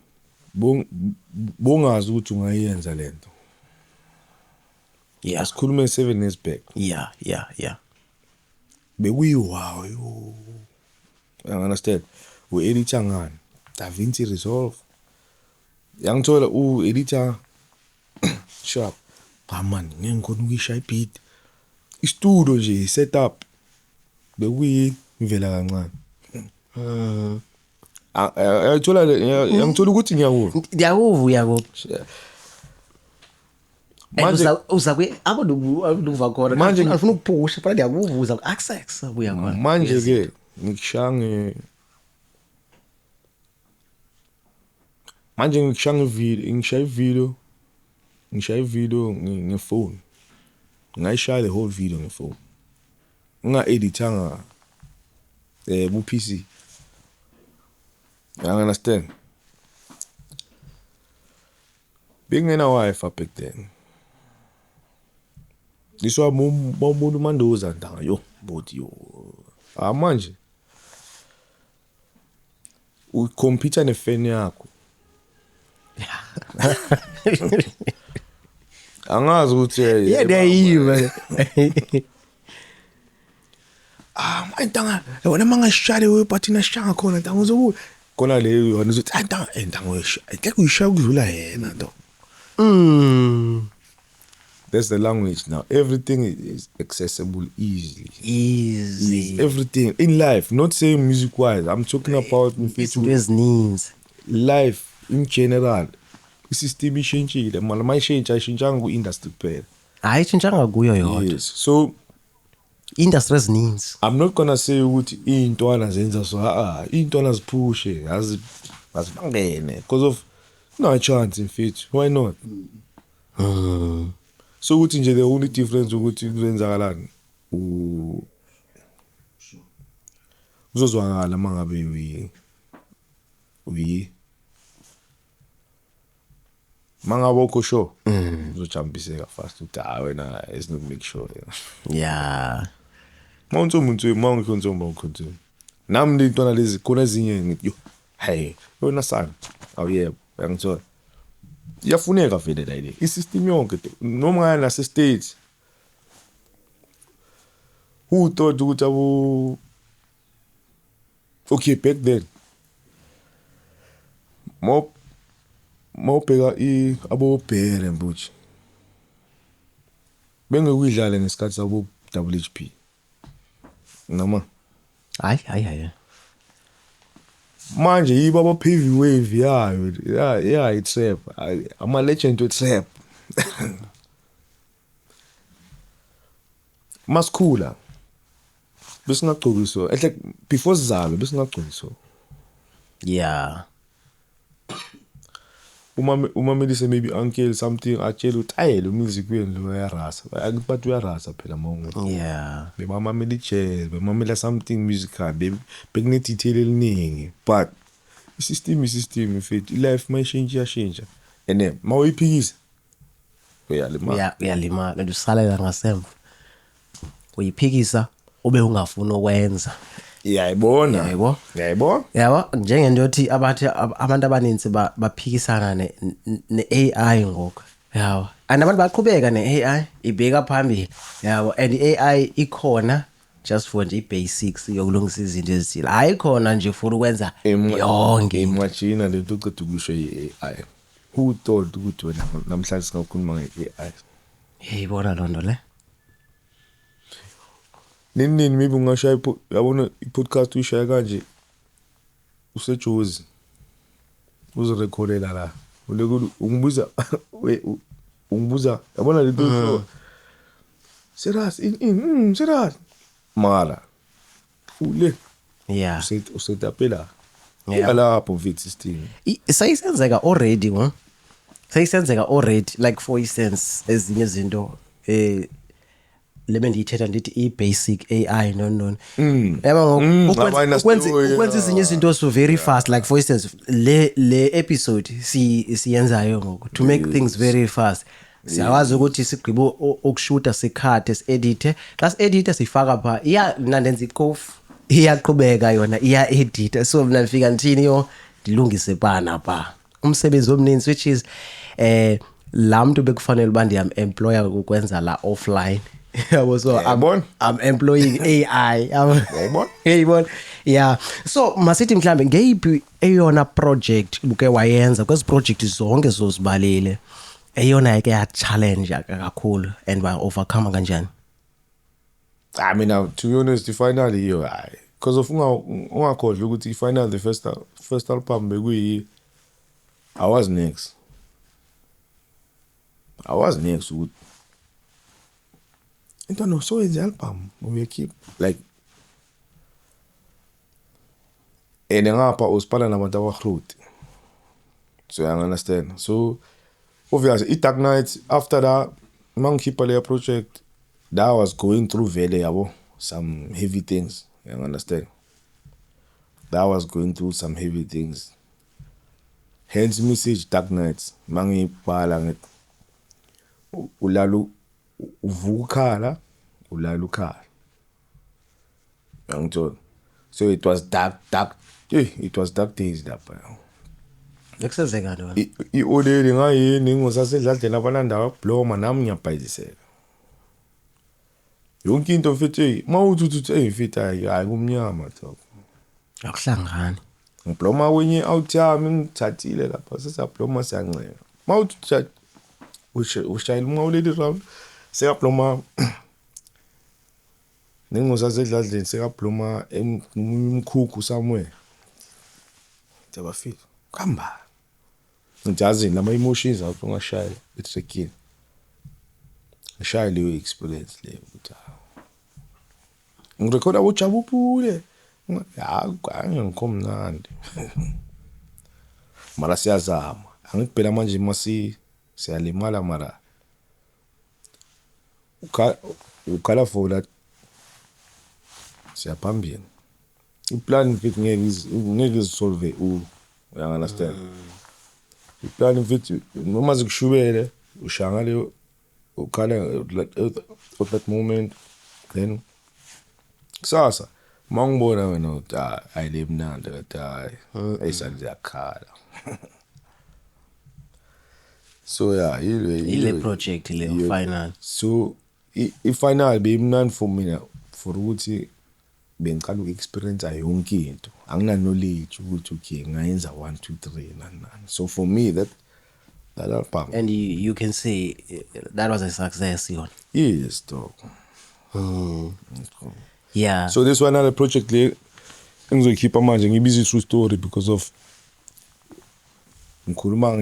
Speaker 1: bongazi ukuthi ungayenza lento.
Speaker 2: yeah
Speaker 1: Asikhulume 7 years back.
Speaker 2: yeah
Speaker 1: Bekuyiwaw yo. I understand. U-editor ngani? DaVinci Resolve. Yangithola u-editor sharp. Man, ngeke ngikhona ukuyishaya beat. Istudio nje setup. Bekuyivela kancane. Yangithola ukuthi ngiyawuva.
Speaker 2: Ngiyawuva manje uzakwe abaluva khona manje ngifuna ukuphusha phela ngiyakuvuza access abuya khona
Speaker 1: manje ke ngikishange ngishaya video ngefone ngayishaya the whole video ngefone editanga bu PC. You understand? Bengena wifi back then. This was bombulu mandoza ndanga yo boti yo. Manje ukompita nefeni yakho. Angazi ukuthi
Speaker 2: naive
Speaker 1: ntanga wena mangashaya wepathina shanga khona ntanga uzobu khona leyo yona uzothi ntanga uyishaya ngeke uyishaya ukudlula yena ndo. That's the language now. Everything is accessible easily. Everything in life, not saying music wise. I'm talking about life in general. Isystem ishintshile manje mayishintsha ku-industry kuphela.
Speaker 2: Hayi ishintshanga kuyo yodwa.
Speaker 1: Yes. So
Speaker 2: industry ezininzi.
Speaker 1: I'm not gonna say ukuthi intwana zenza so intwana ziphushe azibangene because of no chance in fact. Why not? So ukuthi nje the only difference ukuthi kwenzakalani uzozwakala mangabe mangabe ukho show uzojumbiseka fast uthi wena is not make sure
Speaker 2: yeah
Speaker 1: mawunto umuntu mawungekho ntombi awukhonto nami lentwana lezi khona ezinye ngithi yo hey yona sana awuyebo uyangithola iyafuneka vele la ile isystem yonke noma ngaya nase states who thought ukuthi okay back then mawubheka abobhere mbuthi bengekuyidlala ngesikhathi sabo WHP noma
Speaker 2: hayi
Speaker 1: manje yibo aba heavy wave yayo i-trap ama legend we-trap masikhula besingagcokiso ehle before sizalwe besingagcokiso
Speaker 2: yeah
Speaker 1: uma melise maybe uncle something atshela ukuthi ayelo music wenu lo uyarasa akibathi uyarasa phela mawungu
Speaker 2: yeah
Speaker 1: bemamela ijazz bemamela something musical bekune detail eliningi but isystem mfethu ilife mayishintsha and mawuyiphikisa
Speaker 2: uyalimala kanti usalela ngasemva uyiphikisa ube ungafuni ukwenza
Speaker 1: yayibona
Speaker 2: yabo njengento yothi abantu abaninzi baphikisana ne-AI ngoku yabo and abantu baqhubeka ne-AI ibheka phambili yabo and i-AI ikhona just for nje i-basics yokulungisa izinto ezithile ayikhona nje for ukwenza yonke
Speaker 1: imagine lento uqeda ukusho i-AI who thought ukuthi wena namhlanje singakhuluma nge-AI
Speaker 2: yeyibona lonto le
Speaker 1: nini maybe ungashaya yabona i-podcast uyishaya kanje usejozi uzirekhodela la ungibuza yabona lento serious serious mara ule
Speaker 2: yeah
Speaker 1: usetapela lapho vet system
Speaker 2: sayisenzeka already like for instance ezinye izinto lebe ndiyithetha ndithi i-basic AI no yaba ukwenza izinye izinto so very fast like for instance le episode siyenzayo ngoku to make things very fast siyawazi ukuthi sigqibe ukushuta sikhathe si-edite xa si-edite sifaka pha nandenza ikofu iyaqhubeka yona iya-edita so mina ndifika ndithini ndilungise pana pha umsebenzi omninzi which is laa mntu bekufanele uba ndiyam-employa ukwenza la offline yabo so I'm employing AI yayibona yeah so masithi mhlambe ngeyiphi eyona project uke wayenza kwezi project zonke zozibalile eyona yake ya challenge kakhulu and ba overcome kanjani
Speaker 1: I mean to be honest the final hiyo because of ungakhohlwa ukuthi i-final the first album bekuyi I was next ukuthi into no so the album we keep like ngapha uspala nabantu abahrudi so you understand so obviously Dark Knight after that mangikhipha leya project that was going through vele yabo some heavy things you understand that was going through some heavy things hence message Dark Knight mangibhala ngithi ulalu uvukhala ulala ukhala yangithola so it was dark days lapha
Speaker 2: ekusenzeka ntona
Speaker 1: iolele ngayini ngosasedladlela abalanda abloma nami ngiyabhayiziseka yonke into mfethu mawuthi mfethu hayi kumnyama top
Speaker 2: akuhlangani
Speaker 1: ngibloma wenye out yami ngithathile lapha sesabloma siyanceka mawuthi ushayela mawuleli round sekabloma ningosasedladleni sekabloma emkhukhu somewhere tabafika khamba ngijazini lama emotions awuthi ungashaya etrackini ngishaya leyo experience leyo ukuthi ngirekhoda ujabupule ngangikho mara siyazama angikubhela manje masi siyalimala mara ukhala for that siyaphambili iplan mfethu ngeke isolve you understand iplan mfethu noma zikushubele ushangale ukhala at that moment then kusasa mangibona wena uthi ayile mnandi kathi ayisali yakhala So yeah,
Speaker 2: ile project le final.
Speaker 1: So i-final beyimnandi for mina for ukuthi bengiqala uku-experience yonke into. Angina knowledge ukuthi okay ngayenza 1 2 3 nani. So for me that album.
Speaker 2: And you can say that was a success, yona.
Speaker 1: Yes, dog.
Speaker 2: Yeah.
Speaker 1: So this one another project le engizoyikhipha manje ngibiza true story because of ngikhuluma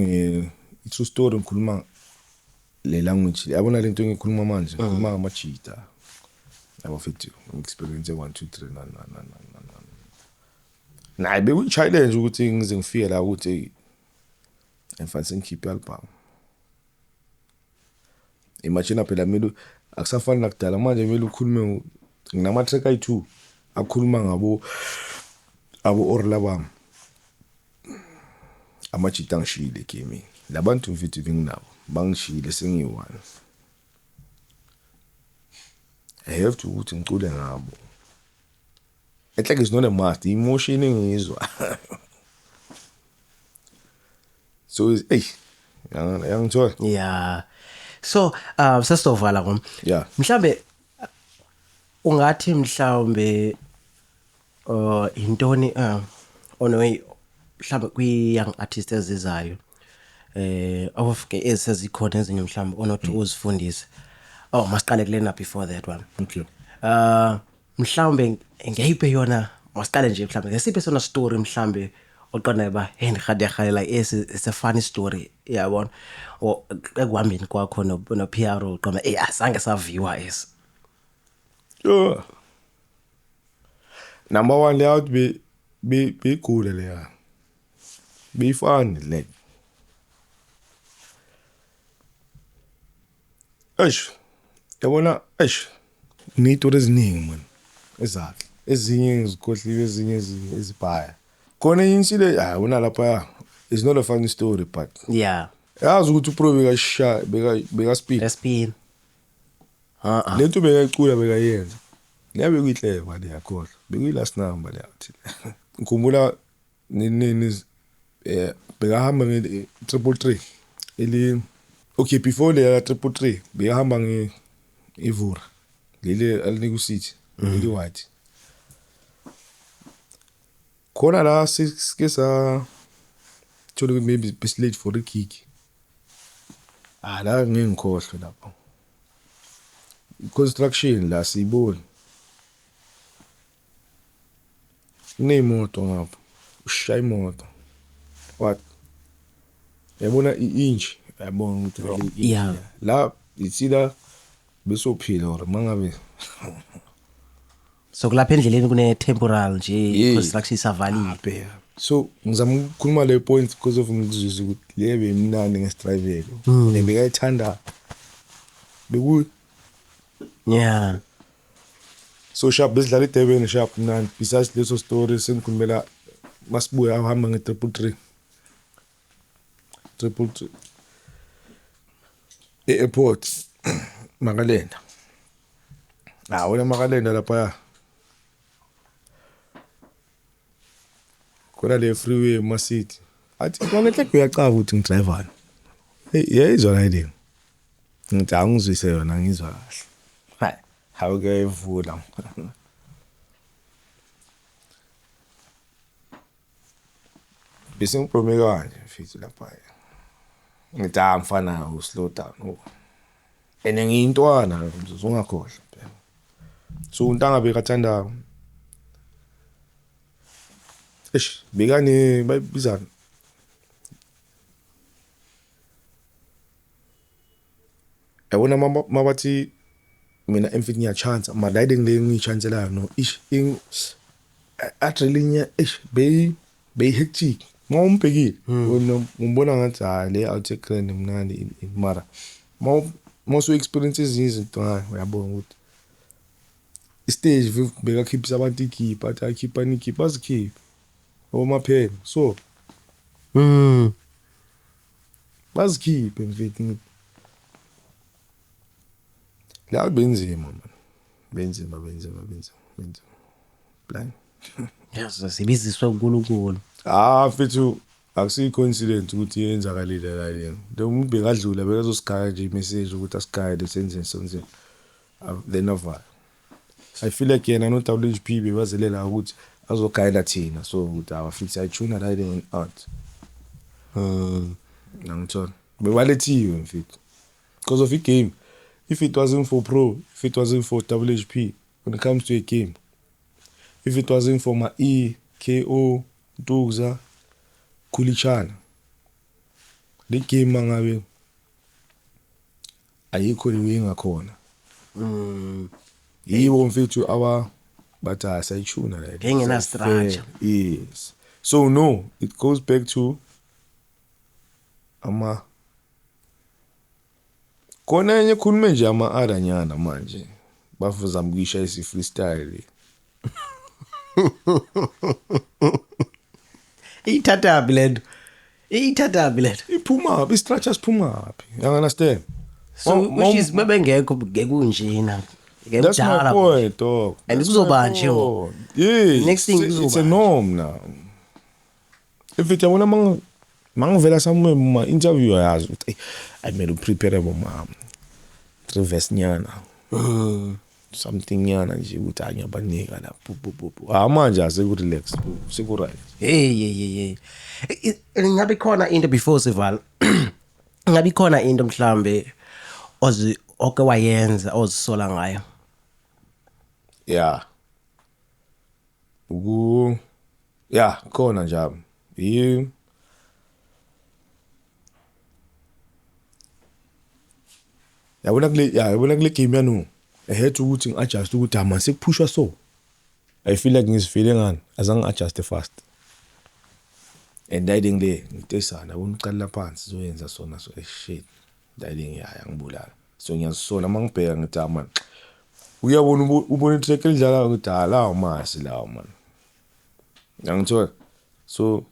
Speaker 1: true story ngikhuluma le language yabona lento engikhuluma manje ngikhuluma ngamajita yabo futhi experience 1 2 3 nayi beku challenge ukuthi ngize ngifike la ukuthi enfansi ngikhiphe album. Imagine phela mina akusafani nakudala manje kumele ukhulume nginama track ayi2 akhuluma ngabo orla bami amajita ngishile kimi labantu mfethu benginabo bangishile sengiyi1 I have to ukuthi ngicule ngabo. It's like it's not a must, emotion engizwa. So yangithola.
Speaker 2: Yeah. So sesizovala ngom.
Speaker 1: Yeah.
Speaker 2: Mhlambe ungathi mhlawumbe intoni onway mhlawumbe kwi young artists ezizayo awufike ezisezikhona ezinye mhlawumbe onothi uzifundise. Oh masiqale kulena before that one.
Speaker 1: Okay.
Speaker 2: Mhlawumbe ngeyiphe yona masiqale nje mhlawumbe ngesiphe sona story mhlawumbe oqonda ba hey ngihade like it's a funny story yabona ekuhambeni kwakho no PR uqoma azange saviwa esi.
Speaker 1: Sure. Number 1 layout be cool le. Be fun like. Yabona nito eziningi man. Exactly. Ezinye ngizikhohliwe ezinye ezibhaya. Khona insile una lapha it's not a funny story but
Speaker 2: Yeah.
Speaker 1: yazi ukuthi upro beka speed.
Speaker 2: Spin.
Speaker 1: Lento bekayicula bekayenza. Ngiyabe kuyihle mali yakho. Bekuyi last number leyathi. Ngikhumbula nini bekahamba nge 333 ili okay before le 333 bekahamba nge Ivura. Lele aliku city. Leli white. Khona la sike sa thola maybe best late for a kick. La ngengikhohle lapho. Construction la sibona. Nemoto ngapha. Ushaya imoto. What? Yabona i-inch yabona ukuthi
Speaker 2: Yeah.
Speaker 1: la itsila besophila or mangabe
Speaker 2: So kulapha endleleni kune temporal nje construction savalile.
Speaker 1: so ngizama ukukhuluma le point because of ngizizwe ukuthi lebe imnandi ngestrivele nebekayithanda beku
Speaker 2: Yeah.
Speaker 1: so sharp besidlala iDurban sharp mnandi besides leso story sengikhulumela masibuya ahamba nge333 airport Makalenda wena Makalenda lapha khona le freeway Masiti athi kwanele kuyacaba ukuthi ngidriver yayizwa la ile ngithi angizwise yona ngizwa kahle hayi awuke evula bese ngiprome kanje mfethu lapha ngithi mfana slow down ene ngiyintwana uzongakhohlwa phela so untanga bekathanda bekane bayibizana yabona mabathi mina emfit ngiyachance madayide ngile ngichancelayo no adrenaline be hectic mawumbhekile umbona ngathi le outtake mnandi mara most experiences izinto uyabona ukuthi stage beka keeps abantu ikhipha athi akhipha nikhipha azikhipha omaphela so bazikhiphe mfethu la benzima man benzima plan
Speaker 2: Yes sibiziswe uNkulunkulu
Speaker 1: mfethu akusiyi coincidence ukuthi yenzakalile la yena lo muntu bekadlula bekazosigaya nje imessage ukuthi asigayele senze sonke then ava I feel like yena no WHP bebazelela ukuthi azogayela thina so ukuthi awafix ayitshuna la in art ngangithola bewalethiwe mfethu because of a game. If it wasn't for pro, if it wasn't for WHP, when it comes to a game, if it wasn't for my E, KO, Dugza, Kulichana, the game mangabe ayikho liwinga khona. Yiwo mfethu awa but asayitshuna la.
Speaker 2: Ngengena structure.
Speaker 1: Yes. So no, it goes back to khona enye khulume nje ama-aranyana manje bafuzama ukuyishayisa i-freestyle
Speaker 2: Iyithathapi lento
Speaker 1: iphumaphi i-structure siphumaphi you understand
Speaker 2: so which is mebengekho kunjena
Speaker 1: that's my point dog
Speaker 2: and kuzoba nje
Speaker 1: yeah
Speaker 2: next thing
Speaker 1: it's a norm now if it yabona mangivela somewhere ma interview ayazi ukuthi I made a prepare mama reverse nyana something nyana nje ukuthi anyabanika la manje asekurelax sekurayt
Speaker 2: hey ngabe khona into before sival ngabe khona into mhlambe oke wayenza ozisola ngayo
Speaker 1: yeah khona njalo yabona kule game yanu I had to ukuthi ngi-adjust ukuthi ama sekupushwa so I feel like ngizifile ngani azange adjust fast and diding le ngitesana yabona uqala phansi zoyenza sona so shit diding yaya ngibulala so ngiyazisona mangibheka ngithi man uyabona ubona itrack elidlala ukuthi lawo masi lawo man ngangithola so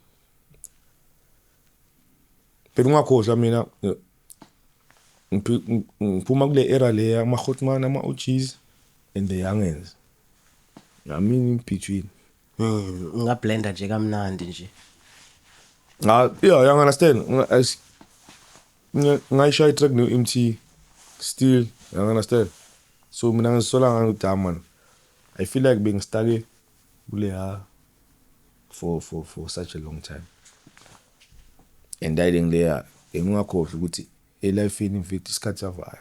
Speaker 1: pero ngakhohlwa mina ngiphuma kule era le ama-Hotman ama-OGs and the youngins I mean in between
Speaker 2: ungablenda nje kamnandi nje
Speaker 1: yeah you understand ngayishaya itrack no-MT still you understand so mina ngisola ngathi man I feel like being stuck kule for such a long time and diding there ngingakhohlwa ukuthi life in mfethu isikhathi savayo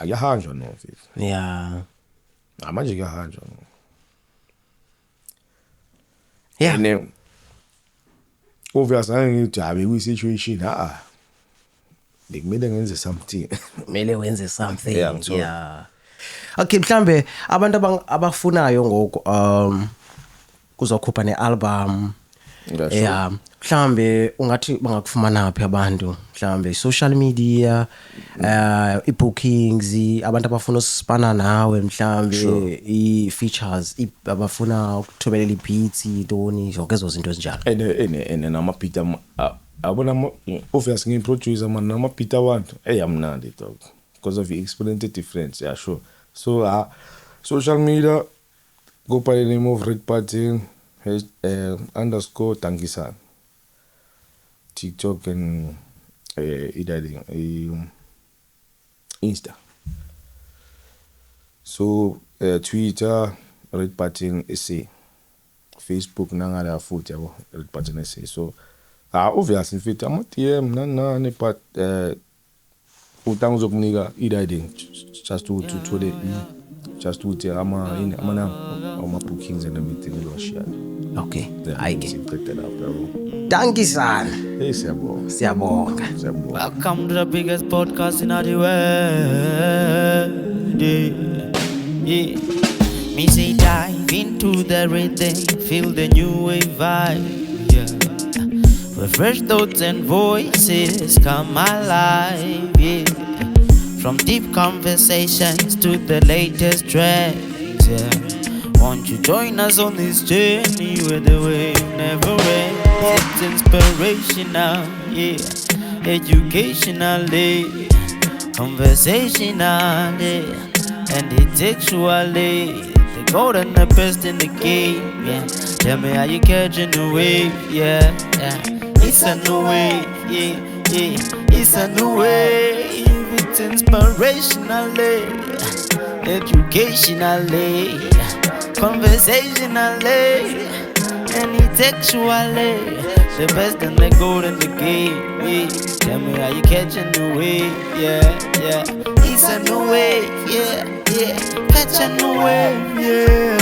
Speaker 1: ayahanjwa no mfethu
Speaker 2: yeah
Speaker 1: manje kuyahanjwa no
Speaker 2: yeah
Speaker 1: and obviously ngithi kwi-situation bekumele ngenze something
Speaker 2: kumele wenze something
Speaker 1: yeah
Speaker 2: okay mhlambe abantu abafunayo ngoku kuzokhupha ne-album yeah mhlambe ungathi bangakufumana phi abantu mhlambe social media i-bookings abantu abafuna usipana nawe mhlambe i-features abafuna ukuthobelela i-beats intoni zonke ezo zinto ezinjalo
Speaker 1: ene nama-beat abona obviously ngiyi-producer man nama-beat abantu amnandi dog because of the difference yeah sure so social media go by the name of Red Button _ Dankisan TikTok and Insta so Twitter Red Button SA Facebook nangala futhi yabo Red Button SA so obviously fit ama-DM nani but utanga uzokunika i-guiding just to thole just ukuthi ama-bookings and everything ilwashiyana
Speaker 2: okay ayike
Speaker 1: Dankisan
Speaker 2: hey siyabonga
Speaker 4: welcome to the biggest podcast in the world yeah me say dive into the rhythm feel the new wave vibe yeah with fresh thoughts and voices come alive yeah from deep conversations to the latest trends yeah won't you join us on this journey where the wave never ends it's inspirational yeah educational conversational and intellectually the gold and the best in the game, yeah. Tell me how you catching the wave, yeah, yeah. It's a new wave, yeah, yeah. It's a new wave. It's inspirationally, educationally, conversationally, and intellectually. The best and the gold in the game, yeah. Tell me how you catching the wave, yeah, yeah. It's a new wave, yeah, yeah. Catch a new wave, yeah.